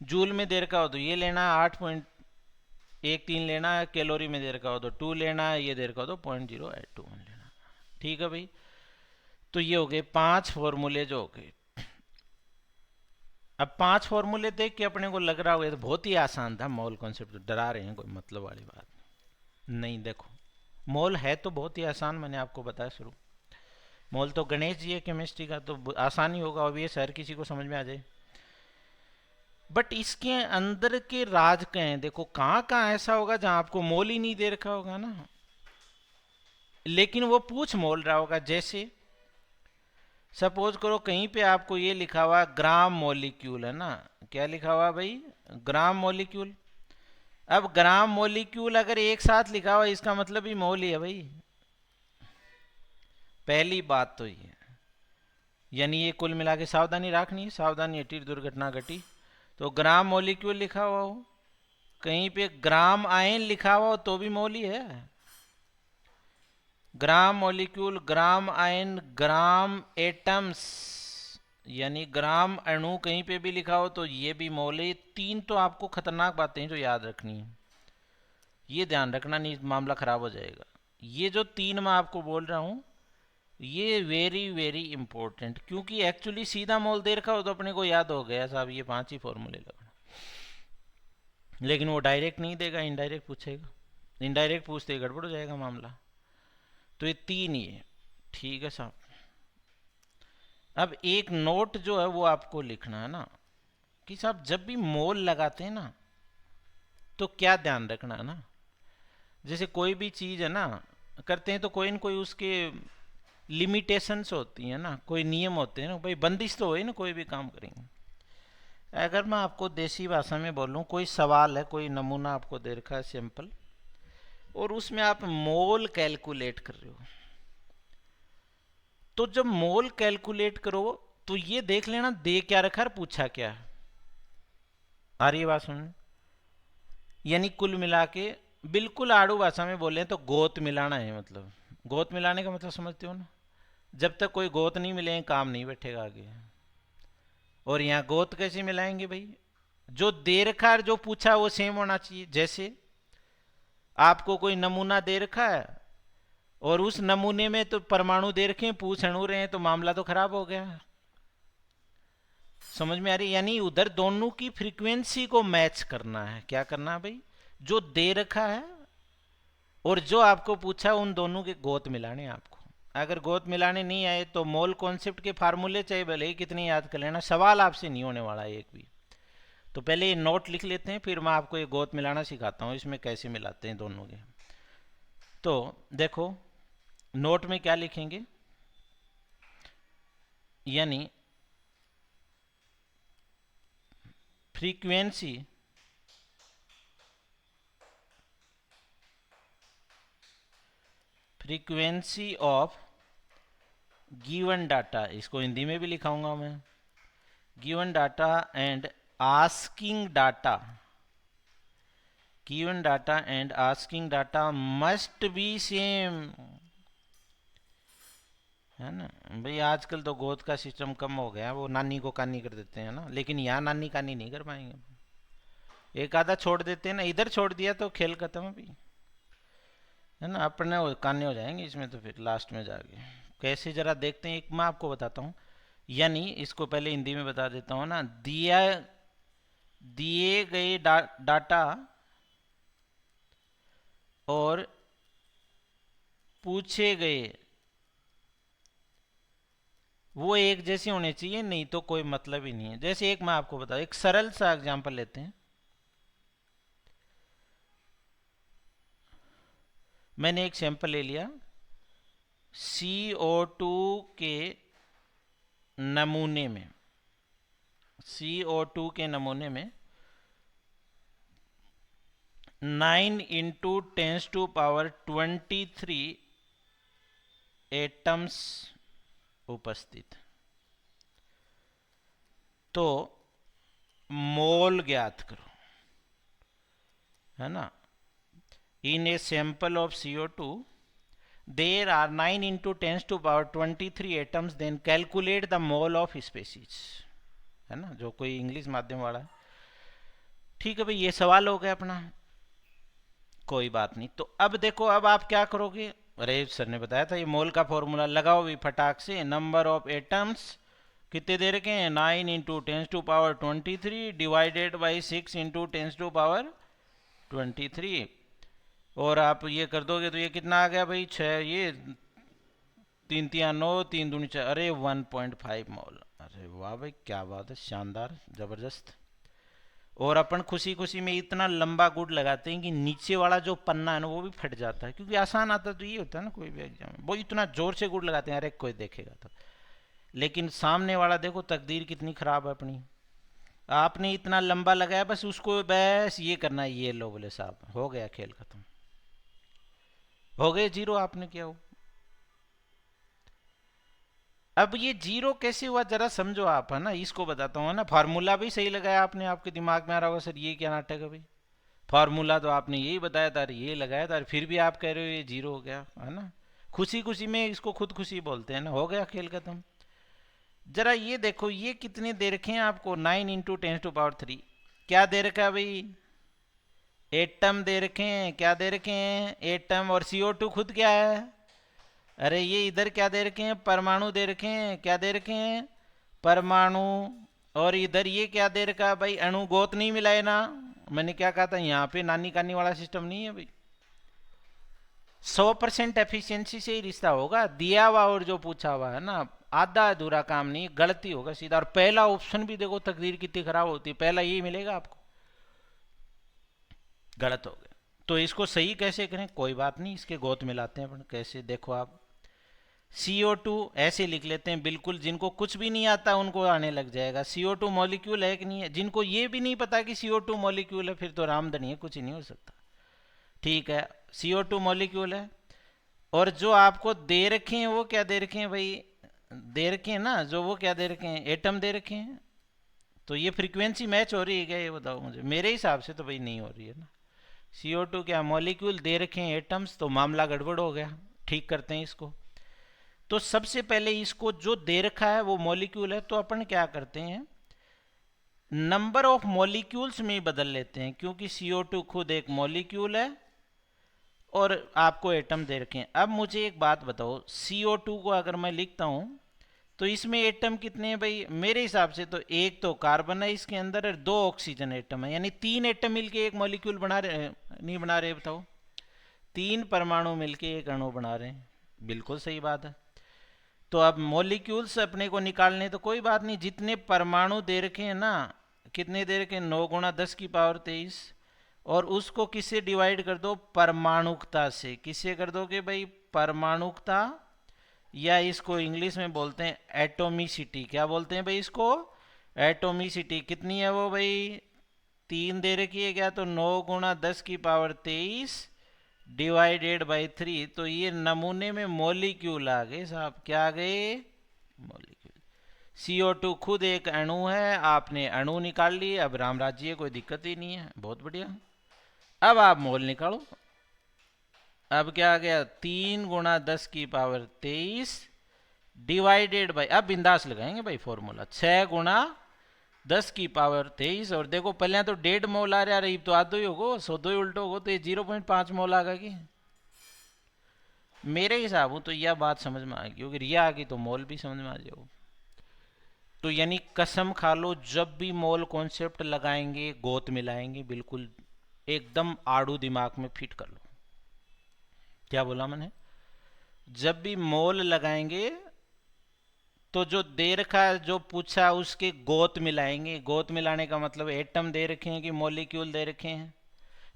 जूल में देर का हो तो ये लेना है 8.13 लेना है, कैलोरी में देर का हो तो 2 लेना है, ये देर का हो तो 0.0821 लेना है, ठीक है भाई। तो ये हो गए 5 फॉर्मूले जो हो गए। अब 5 फॉर्मूले देख के अपने को लग रहा होगा तो बहुत ही आसान था मोल कॉन्सेप्ट, डरा रहे हैं, कोई मतलब वाली बात नहीं। देखो, मोल है तो बहुत ही आसान, मैंने आपको बताया शुरू। मोल तो गणेश जी है केमिस्ट्री का, तो आसान ही होगा, ऑब्वियस हर किसी को समझ में आ जाए। बट इसके अंदर के राज कहें, देखो कहाँ कहाँ ऐसा होगा जहां आपको मोल ही नहीं दे रखा होगा ना, लेकिन वो पूछ मोल रहा होगा। जैसे सपोज करो कहीं पे आपको ये लिखा हुआ ग्राम मॉलिक्यूल, है ना, क्या लिखा हुआ भाई, ग्राम मॉलिक्यूल। अब ग्राम मॉलिक्यूल अगर एक साथ लिखा हुआ, इसका मतलब ही मोल ही है भाई, पहली बात तो ये। यानी ये कुल मिला के सावधानी रखनी है, सावधानी हटी दुर्घटना घटी। तो ग्राम मॉलिक्यूल लिखा हुआ हो, कहीं पे ग्राम आयन लिखा हुआ हो तो भी मोल ही है। ग्राम मॉलिक्यूल, ग्राम आयन, ग्राम एटम्स, यानी ग्राम अणु कहीं पे भी लिखा हो तो ये भी मोल है। 3 तो आपको खतरनाक बातें जो याद रखनी है, ये ध्यान रखना, नहीं मामला खराब हो जाएगा। ये जो 3 मैं आपको बोल रहा हूँ ये वेरी वेरी इंपॉर्टेंट, क्योंकि एक्चुअली सीधा मोल दे रखा हो तो अपने को याद हो गया साहब, ये 5 ही फॉर्मूले लगना। लेकिन वो डायरेक्ट नहीं देगा, इनडायरेक्ट पूछेगा। इनडायरेक्ट पूछते ही गड़बड़ हो जाएगा मामला। तो ये तीन ही है, ठीक है साहब। अब एक नोट जो है वो आपको लिखना है ना कि साहब जब भी मोल लगाते हैं ना तो क्या ध्यान रखना है ना। जैसे कोई भी चीज़ है ना करते हैं तो कोई न कोई उसके लिमिटेशंस होती हैं ना, कोई नियम होते हैं ना भाई, बंदिश तो हो ना कोई भी काम करेंगे। अगर मैं आपको देसी भाषा में बोलूँ, कोई सवाल है, कोई नमूना आपको दे रखा है सिंपल, और उसमें आप मोल कैलकुलेट कर रहे हो, तो जब मोल कैलकुलेट करो तो ये देख लेना दे क्या रखा और पूछा क्या है। आ रही है बात सुन। यानी कुल मिला के बिल्कुल आड़ू भाषा में बोले तो गोत मिलाना है। मतलब गोत मिलाने का मतलब समझते हो ना, जब तक कोई गोत नहीं मिले काम नहीं बैठेगा आगे। और यहाँ गोत कैसे मिलाएंगे भाई, जो दे रखा है जो पूछा वो सेम होना चाहिए। जैसे आपको कोई नमूना दे रखा है और उस नमूने में तो परमाणु दे रखे हैं, पूछ अणु रहे हैं, तो मामला तो खराब हो गया। समझ में आ रही? यानी उधर दोनों की फ्रीक्वेंसी को मैच करना है। क्या करना है भाई, जो दे रखा है और जो आपको पूछा उन दोनों के गोत मिलाने आपको। अगर गोत मिलाने नहीं आए तो मोल कॉन्सेप्ट के फार्मूले चाहे भले ही कितनी याद कर लेना, सवाल आपसे नहीं होने वाला है एक भी। तो पहले ये नोट लिख लेते हैं, फिर मैं आपको ये गोत मिलाना सिखाता हूँ, इसमें कैसे मिलाते हैं दोनों के। तो देखो नोट में क्या लिखेंगे, यानी frequency frequency of given data, इसको हिंदी में भी लिखाऊंगा मैं, given data and asking data, given data and asking data must be same, है ना भाई। आजकल तो गोद का सिस्टम कम हो गया, वो नानी को कानी कर देते हैं ना, लेकिन यहाँ नानी कानी नहीं कर पाएंगे। एक आधा छोड़ देते हैं ना, इधर छोड़ दिया तो खेल खत्म है भाई, है ना। अपने काने हो जाएंगे इसमें तो फिर लास्ट में जाके। कैसे जरा देखते हैं, एक मैं आपको बताता हूँ। यानी इसको पहले हिंदी में बता देता हूँ ना, दिए गए डाटा और पूछे गए वो एक जैसे होने चाहिए, नहीं तो कोई मतलब ही नहीं है। जैसे एक मैं आपको बता, एक सरल सा एग्जांपल लेते हैं। मैंने एक सैंपल ले लिया, CO2 के नमूने में, CO2 के नमूने में 9 इंटू 10⁻23 एटम्स उपस्थित। तो मोल ज्ञात करो, है ना। In a sample of CO2 there are 9 into 10⁻23 atoms, then calculate the mole of species, है ना, जो कोई इंग्लिश माध्यम वाला है। ठीक है भाई, ये सवाल हो गया अपना, कोई बात नहीं। तो अब देखो, अब आप क्या करोगे, अरे सर ने बताया था ये मोल का फॉर्मूला लगाओ भी फटाक से। नंबर ऑफ एटम्स कितने दे रखे हैं, 9 इंटू 10⁻23 डिवाइडेड बाई 6 इंटू 10⁻23, और आप ये कर दोगे तो ये कितना आ गया भाई, 6, ये 3 3 9, 3 दूनी 4, अरे 1.5 मोल। अरे वाह भाई, क्या बात है, शानदार, ज़बरदस्त। और अपन खुशी खुशी में इतना लंबा गुड लगाते हैं कि नीचे वाला जो पन्ना है ना वो भी फट जाता है, क्योंकि आसान आता तो ये होता है ना कोई भी एग्जाम में, वो इतना जोर से गुड लगाते हैं अरे कोई देखेगा तो। लेकिन सामने वाला देखो तकदीर कितनी खराब है अपनी, आपने इतना लंबा लगाया, बस उसको बस ये करना है, ये लो बोले साहब, हो गया खेल खत्म, हो गए जीरो, आपने क्या हो। अब ये जीरो कैसे हुआ जरा समझो आप, है ना, इसको बताता हूँ ना। फार्मूला भी सही लगाया आपने, आपके दिमाग में आ रहा होगा सर ये क्या नाटक है भाई, फार्मूला तो आपने यही बताया था, ये लगाया था, फिर भी आप कह रहे हो ये जीरो हो गया, है ना। खुशी खुशी में इसको खुद खुशी बोलते हैं ना, हो गया खेल खत्म। जरा ये देखो, ये कितने दे रखे हैं आपको, 9 इंटू 10⁻3, क्या दे रखा है भाई, एटम दे रखे हैं। क्या दे रखे हैं, एटम। और CO2 खुद क्या है, अरे ये इधर क्या दे रखे हैं, परमाणु दे रखे हैं। क्या दे रखे हैं, परमाणु। और इधर ये क्या दे रखा है भाई, अणु। गोत नहीं मिलाए ना, मैंने क्या कहा था, यहाँ पे नानी कानी वाला सिस्टम नहीं है भाई। 100% एफिशिएंसी से ही रिश्ता होगा, दिया हुआ और जो पूछा हुआ है ना, आधा अधूरा काम नहीं, गलती होगा सीधा। और पहला ऑप्शन भी देखो तकदीर कितनी खराब होती है, पहला यही मिलेगा आपको, गलत हो गया। तो इसको सही कैसे करें, कोई बात नहीं, इसके गोत मिलाते हैं अपन। कैसे, देखो आप, CO2 ऐसे लिख लेते हैं बिल्कुल, जिनको कुछ भी नहीं आता उनको आने लग जाएगा। CO2 मॉलिक्यूल है कि नहीं है, जिनको ये भी नहीं पता कि CO2 मॉलिक्यूल है, फिर तो रामधनी है, कुछ ही नहीं हो सकता। ठीक है, CO2 मॉलिक्यूल है। और जो आपको दे रखे हैं वो क्या दे रखे हैं भाई, दे रखे हैं ना, जो वो क्या दे रखे हैं, एटम दे रखे हैं। तो ये फ्रीक्वेंसी मैच हो रही है क्या, ये बताओ मुझे। मेरे हिसाब से तो भाई नहीं हो रही है ना। CO2 क्या मॉलिक्यूल दे रखे हैं, एटम्स, तो मामला गड़बड़ हो गया। ठीक करते हैं इसको। तो सबसे पहले इसको जो दे रखा है वो मॉलिक्यूल है, तो अपन क्या करते हैं, नंबर ऑफ मॉलिक्यूल्स में बदल लेते हैं, क्योंकि CO2 खुद एक मॉलिक्यूल है और आपको एटम दे रखे हैं। अब मुझे एक बात बताओ, CO2 को अगर मैं लिखता हूं तो इसमें एटम कितने हैं भाई, मेरे हिसाब से तो एक तो कार्बन है इसके अंदर और 2 ऑक्सीजन एटम है, यानी 3 एटम मिलके एक मॉलिक्यूल बना रहे, नहीं बना रहे, बताओ। 3 परमाणु मिलके एक अणु बना रहे हैं, बिल्कुल सही बात है। तो अब मॉलिक्यूल्स अपने को निकालने, तो कोई बात नहीं, जितने परमाणु दे रखे हैं ना, कितने दे रखे हैं, 9 × 10⁻23। और उसको किससे डिवाइड कर दो, परमाणुकता से। किससे कर दोगे भाई, परमाणुकता, या इसको इंग्लिश में बोलते हैं एटोमिसिटी। क्या बोलते हैं भाई इसको, एटोमिसिटी। कितनी है वो भाई, 3 दे रखी है क्या, तो 9 × 10⁻23 डिवाइडेड बाई 3। तो ये नमूने में मॉलिक्यूल आ गए साहब, क्या आ गए, मॉलिक्यूल। CO2 खुद एक अणु है, आपने अणु निकाल लिए, अब राम राज्य, कोई दिक्कत ही नहीं है, बहुत बढ़िया। अब आप मोल निकालो। अब क्या आ गया, 3 × 10⁻23 डिवाइडेड बाई, अब बिंदास लगाएंगे भाई फॉर्मूला, 6 × 10⁻23। और देखो पहले तो 1.5 मोल आ रहा है, तो आधो ही होगो, 100 ही उल्टो होगो, तो ये 0.5 मोल आ गई। मेरे हिसाब हो तो यह बात समझ में आ गई, अगर यह आ गई तो मोल भी समझ में आ जाओ। तो यानी कसम खा लो, जब भी मोल कॉन्सेप्ट लगाएंगे गोत मिलाएंगे, बिल्कुल एकदम आड़ू दिमाग में फिट कर लो। क्या बोला मैंने, जब भी मोल लगाएंगे तो जो दे रखा है, जो पूछा, उसके गोत मिलाएंगे। गोत मिलाने का मतलब एटम दे रखे हैं कि मॉलिक्यूल दे रखे हैं,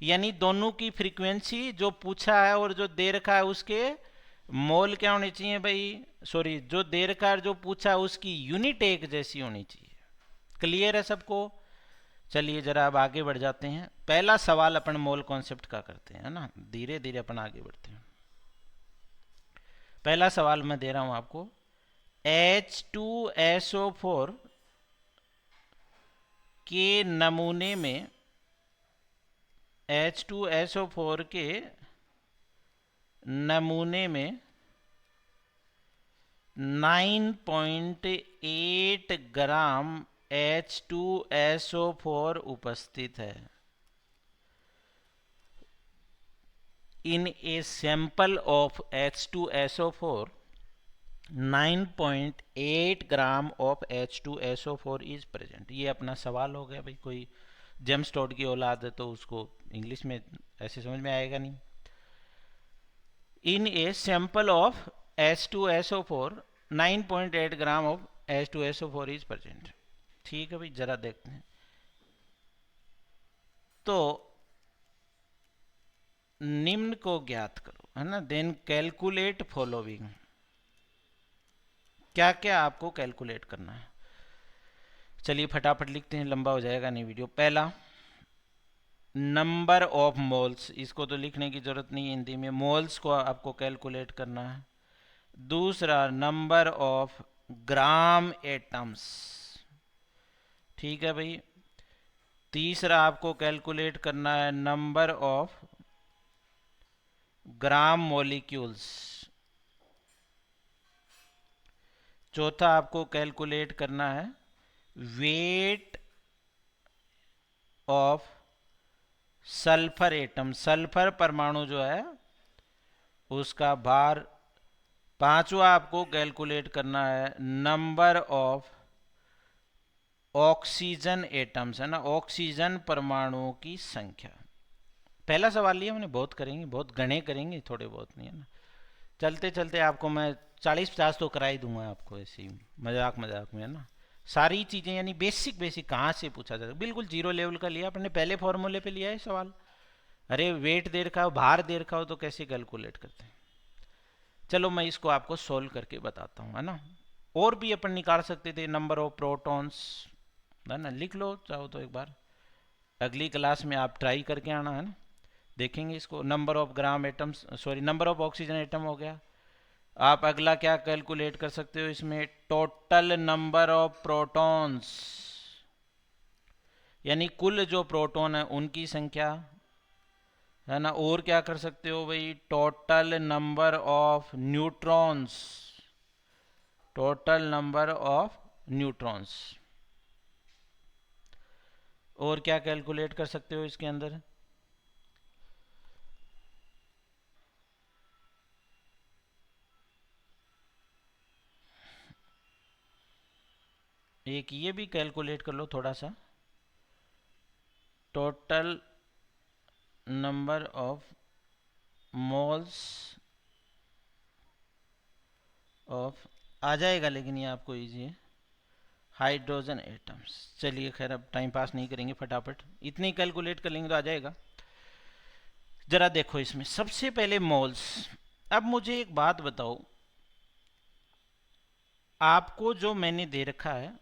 यानी दोनों की फ्रीक्वेंसी, जो पूछा है और जो दे रखा है उसके मोल क्या होने चाहिए भाई, सॉरी, जो दे रखा है जो पूछा है उसकी यूनिट एक जैसी होनी चाहिए। क्लियर है सबको। चलिए जरा अब आगे बढ़ जाते हैं। पहला सवाल अपन मोल कॉन्सेप्ट का करते हैं ना, धीरे धीरे अपन आगे बढ़ते हैं। पहला सवाल मैं दे रहा हूं आपको, H2SO4 के नमूने में, H2SO4 के नमूने में 9.8 ग्राम H2SO4 उपस्थित है। In a sample of H2SO4, 9.8 gram of H2SO4 is present. ये अपना सवाल हो गया भाई। कोई जेम्स टॉड की औलाद है तो उसको इंग्लिश में ऐसे समझ में आएगा नहीं। In a sample of H2SO4, 9.8 gram of H2SO4 is present. ठीक है भाई, जरा देखते हैं। तो निम्न को ज्ञात करो, है ना, देन कैलकुलेट फॉलोइंग। क्या क्या आपको कैलकुलेट करना है, चलिए फटाफट लिखते हैं, लंबा हो जाएगा नहीं वीडियो। पहला, नंबर ऑफ मोल्स, इसको तो लिखने की जरूरत नहीं है हिंदी में, मोल्स को आपको कैलकुलेट करना है। दूसरा, नंबर ऑफ ग्राम एटम्स, ठीक है भाई। तीसरा, आपको कैलकुलेट करना है नंबर ऑफ ग्राम मॉलिक्यूल्स। चौथा, आपको कैलकुलेट करना है weight of sulphur atom, sulphur परमाणु जो है उसका भार। पांचवा, आपको कैलकुलेट करना है नंबर ऑफ ऑक्सीजन एटम्स है ना, ऑक्सीजन परमाणुओं की संख्या। पहला सवाल लिया मैंने, बहुत करेंगे, बहुत गणे करेंगे, थोड़े बहुत नहीं है ना। चलते चलते आपको मैं 40-50 तो करा ही दूंगा आपको, ऐसे ही मजाक मजाक में है ना। सारी चीज़ें यानी बेसिक बेसिक कहाँ से पूछा जाता है, बिल्कुल जीरो लेवल का लिया अपने, पहले फॉर्मूले पे लिया है सवाल। अरे वेट दे रखा हो, भार दे रखा हो, तो कैसे कैलकुलेट करते हैं। चलो मैं इसको आपको सोल्व करके बताता हूँ, है ना। और भी अपन निकाल सकते थे, नंबर ऑफ प्रोटॉन्स, है ना, लिख लो चाहो तो एक बार, अगली क्लास में आप ट्राई करके आना, है ना, देखेंगे इसको। Number of gram atoms, sorry number of oxygen atom हो गया। आप अगला क्या कैलकुलेट कर सकते हो इसमें, टोटल नंबर ऑफ प्रोटॉन्स, यानी कुल जो प्रोटॉन है उनकी संख्या, है ना। और क्या कर सकते हो भाई, total number of neutrons, total number of neutrons. और क्या कैलकुलेट कर सकते हो इसके अंदर, एक ये भी कैलकुलेट कर लो थोड़ा सा, total number of moles of, आ जाएगा लेकिन ये आपको इजी है, हाइड्रोजन एटम्स। चलिए खैर अब टाइम पास नहीं करेंगे, फटाफट इतने ही कैलकुलेट कर लेंगे तो आ जाएगा। जरा देखो इसमें सबसे पहले मोल्स। अब मुझे एक बात बताओ, आपको जो मैंने दे रखा है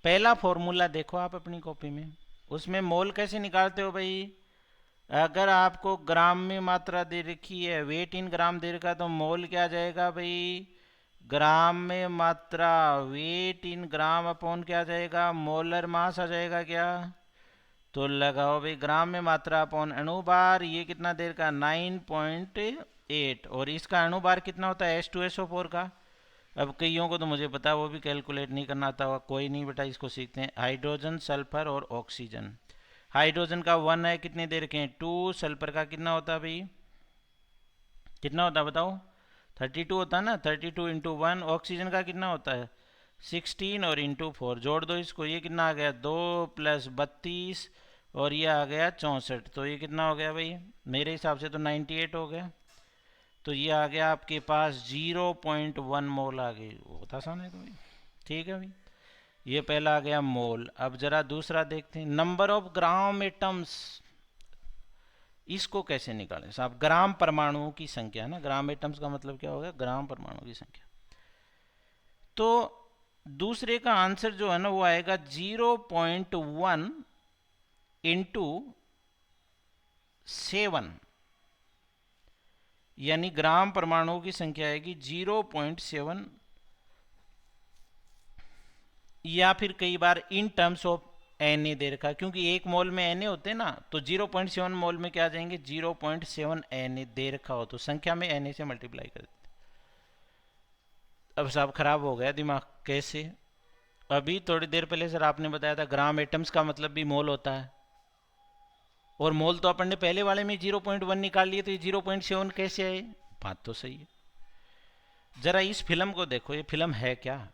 पहला फॉर्मूला देखो आप अपनी कॉपी में, उसमें मोल कैसे निकालते हो भाई। अगर आपको ग्राम में मात्रा दे रखी है, वेट इन ग्राम दे रखा, तो मोल क्या आ जाएगा भाई, ग्राम में मात्रा, वेट इन ग्राम अपॉन क्या आ जाएगा, मोलर मास आ जाएगा क्या। तो लगाओ भाई, ग्राम में मात्रा अपॉन अणुभार, ये कितना देर का 9.8, और इसका अणुभार कितना होता है H2SO4 का। अब कईयों को तो मुझे पता है, वो भी कैलकुलेट नहीं करना आता होगा, कोई नहीं बेटा, इसको सीखते हैं। हाइड्रोजन, सल्फर और ऑक्सीजन। हाइड्रोजन का 1 है, कितने दे रखे हैं 2, सल्फर का कितना होता है भाई, कितना होता है बताओ, 32 होता है ना, 32 इंटू 1। ऑक्सीजन का कितना होता है 16, और इंटू 4 जोड़ दो इसको, ये कितना आ गया 2 प्लस 32, और ये आ गया 64, तो ये कितना हो गया भाई, मेरे हिसाब से तो 98 हो गया। तो ये आ गया आपके पास 0.1 मोल आ गई, बहुत आसान है तो भाई, ठीक है भाई। ये पहला आ गया मोल। अब जरा दूसरा देखते हैं, नंबर ऑफ ग्राम एटम्स, इसको कैसे निकालें साहब। ग्राम परमाणुओं की संख्या है ना, ग्राम एटम्स का मतलब क्या होगा, ग्राम परमाणुओं की संख्या। तो दूसरे का आंसर जो है ना वो आएगा 0.1 इंटू 7, यानी ग्राम परमाणुओं की संख्या आएगी 0.7, या फिर कई बार इन टर्म्स ऑफ Na दे रखा, क्योंकि एक मोल में Na होते हैं ना, तो 0.7 मोल में क्या आ जाएंगे 0.7 Na दे रखा हो तो संख्या में Na से मल्टीप्लाई कर देते। अब साहब खराब हो गया दिमाग, कैसे। अभी थोड़ी देर पहले सर आपने बताया था ग्राम एटम्स का मतलब भी मोल होता है, और मोल तो अपन ने पहले वाले में 0.1 निकाल लिए, तो ये 0.7 कैसे आए, बात तो सही है। जरा इस फिल्म को देखो, ये फिल्म है क्या।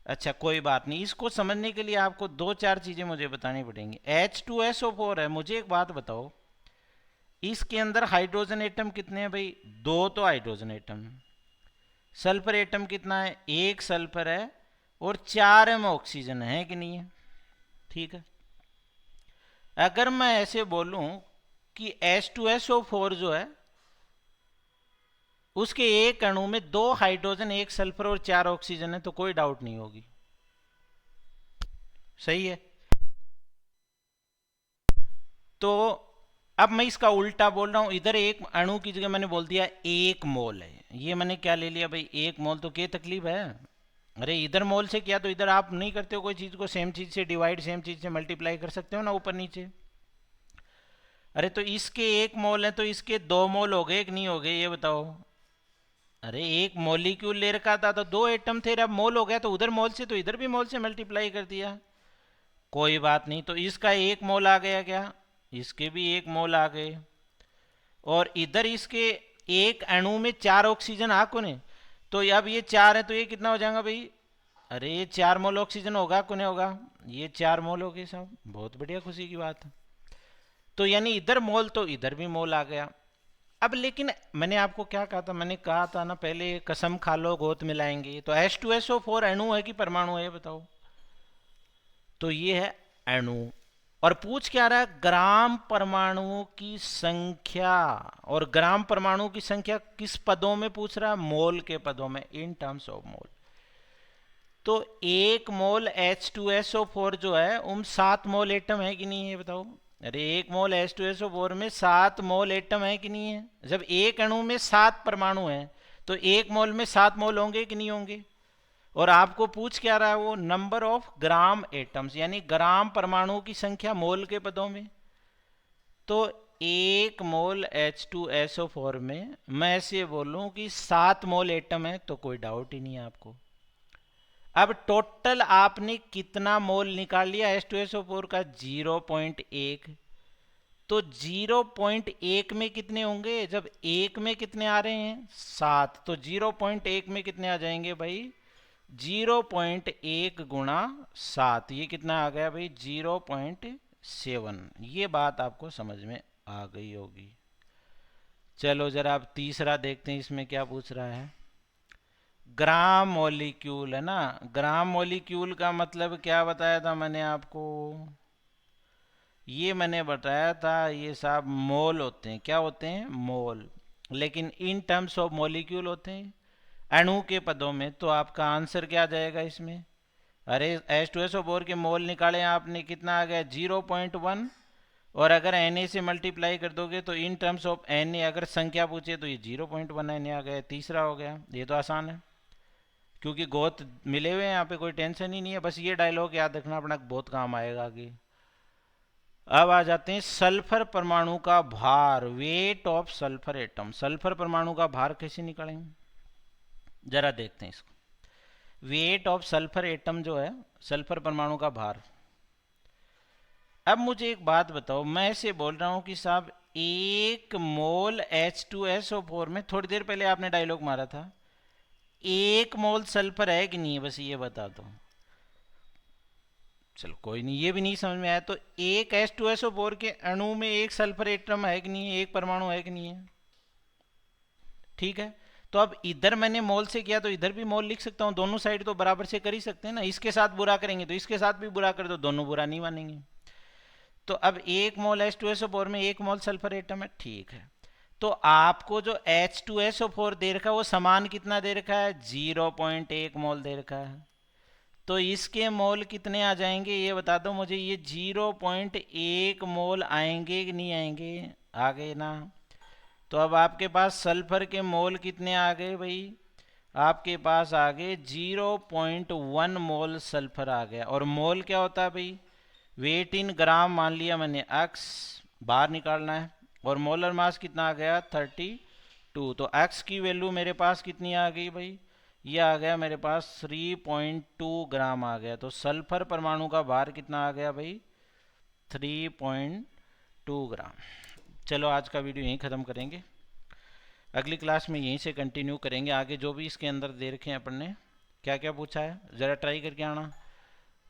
अच्छा कोई बात नहीं, इसको समझने के लिए आपको 2-4 चीजें मुझे बतानी पड़ेंगी। H2SO4 है, मुझे एक बात बताओ, इसके अंदर हाइड्रोजन एटम कितने हैं भाई, 2 तो हाइड्रोजन एटम। सल्फर एटम कितना है, 1 सल्फर है, और 4 में ऑक्सीजन है कि नहीं है, ठीक है। अगर मैं ऐसे बोलूं कि H2SO4 जो है उसके एक अणु में 2 हाइड्रोजन, 1 सल्फर और 4 ऑक्सीजन है, तो कोई डाउट नहीं होगी, सही है। तो अब मैं इसका उल्टा बोल रहा हूं, इधर एक अणु की जगह मैंने बोल दिया 1 मोल है, ये मैंने क्या ले लिया भाई 1 मोल, तो क्या तकलीफ है। अरे इधर मोल से किया तो इधर आप नहीं करते हो कोई चीज को सेम चीज से डिवाइड, सेम चीज से मल्टीप्लाई कर सकते हो ना ऊपर नीचे। अरे तो इसके 1 मोल है तो इसके 2 मोल हो गए कि नहीं हो गए, ये बताओ। अरे एक मॉलिक्यूल ले रखा था तो 2 एटम थे, अब मोल हो गया तो उधर मोल से तो इधर भी मोल से मल्टीप्लाई कर दिया, कोई बात नहीं। तो इसका 1 मोल आ गया क्या, इसके भी 1 मोल आ गए, और इधर इसके एक अणु में 4 ऑक्सीजन आ कोने, तो अब ये 4 है तो ये कितना हो जाएगा भाई, अरे ये 4 मोल ऑक्सीजन होगा कोने होगा, ये 4 मोल हो गए साहब, बहुत बढ़िया, खुशी की बात है। तो यानी इधर मोल तो इधर भी मोल आ गया। अब लेकिन मैंने आपको क्या कहा था, मैंने कहा था ना पहले, कसम खा लो गोत मिलाएंगे। तो H2SO4 अणु है कि परमाणु है, बताओ। तो ये है अणु। और पूछ क्या रहा है, ग्राम परमाणुओं की संख्या। और ग्राम परमाणु की संख्या किस पदों में पूछ रहा है, मोल के पदों में, इन टर्म्स ऑफ मोल। तो 1 मोल H2SO4 जो है उन 7 मोल एटम है कि नहीं है, बताओ। अरे 1 मोल H2SO4 में 7 मोल एटम है कि नहीं है। जब एक अणु में 7 परमाणु हैं तो 1 मोल में 7 मोल होंगे कि नहीं होंगे। और आपको पूछ क्या रहा है, वो नंबर ऑफ ग्राम एटम्स, यानी ग्राम परमाणु की संख्या मोल के पदों में। तो 1 मोल H2SO4 में मैं ऐसे बोलूं कि 7 मोल एटम है, तो कोई डाउट ही नहीं है आपको। अब टोटल आपने कितना मोल निकाल लिया H2SO4 का, 0.1। तो 0.1 में कितने होंगे, जब 1 में कितने आ रहे हैं, 7, तो 0.1 में कितने आ जाएंगे भाई, 0.1 गुणा 7, ये कितना आ गया भाई, 0.7। ये बात आपको समझ में आ गई होगी। चलो जरा आप तीसरा देखते हैं, इसमें क्या पूछ रहा है। ग्राम मॉलिक्यूल है ना। ग्राम मॉलिक्यूल का मतलब क्या बताया था मैंने आपको, ये मैंने बताया था, ये साहब मोल होते हैं। क्या होते हैं, मोल। लेकिन इन टर्म्स ऑफ मॉलिक्यूल होते हैं, अणु के पदों में। तो आपका आंसर क्या आ जाएगा इसमें, अरे H2SO4 के मोल निकाले आपने, कितना आ गया, 0.1। और अगर Na से मल्टीप्लाई कर दोगे तो इन टर्म्स ऑफ Na अगर संख्या पूछे तो ये 0.1 Na आ गया। तीसरा हो गया, ये तो आसान है क्योंकि गोत मिले हुए हैं यहाँ पे, कोई टेंशन ही नहीं है। बस ये डायलॉग याद रखना अपना, बहुत काम आएगा आगे। अब आ जाते हैं सल्फर परमाणु का भार, weight of sulphur atom. Sulphur परमाणु का भार कैसे निकालेंगे, जरा देखते हैं इसको। वेट ऑफ सल्फर एटम जो है, सल्फर परमाणु का भार। अब मुझे एक बात बताओ, मैं ऐसे बोल रहा हूं कि साहब 1 मोल H2SO4 में, थोड़ी देर पहले आपने डायलॉग मारा था, 1 मोल सल्फर है कि नहीं है, बस ये बता दो। चलो कोई नहीं, ये भी नहीं समझ में आया तो एक H2SO4 के अणु में एक सल्फर एटम है कि नहीं है, एक परमाणु है कि नहीं है। ठीक है, तो अब इधर मैंने मोल से किया तो इधर भी मोल लिख सकता हूं, दोनों साइड तो बराबर से कर ही सकते हैं ना। इसके साथ बुरा करेंगे तो इसके साथ भी बुरा कर दो, दोनों बुरा नहीं मानेंगे। तो अब 1 मोल H2SO4 में 1 मोल सल्फर एटम है, ठीक है। तो आपको जो H2SO4 दे रखा है वो समान कितना दे रखा है, 0.1 मोल दे रखा है। तो इसके मोल कितने आ जाएंगे ये बता दो मुझे, ये 0.1 मोल आएंगे कि नहीं आएंगे, आ गए ना। तो अब आपके पास सल्फर के मोल कितने आ गए भाई, आपके पास आ गए 0.1 मोल सल्फर आ गया। और मोल क्या होता है भाई, वेट इन ग्राम मान लिया मैंने, एक्स बाहर निकालना है। और मोलर मास कितना आ गया, 32। तो एक्स की वैल्यू मेरे पास कितनी आ गई भाई, ये आ गया मेरे पास 3.2 ग्राम आ गया। तो सल्फर परमाणु का भार कितना आ गया भाई, 3.2 ग्राम। चलो आज का वीडियो यहीं ख़त्म करेंगे, अगली क्लास में यहीं से कंटिन्यू करेंगे। आगे जो भी इसके अंदर दे रखे हैं अपन ने, क्या क्या पूछा है ज़रा ट्राई करके आना।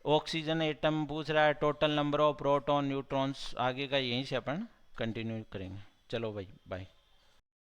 ऑक्सीजन एटम पूछ रहा है, total number of proton neutrons, आगे का यहीं से अपन कंटिन्यू करेंगे। चलो भाई बाय।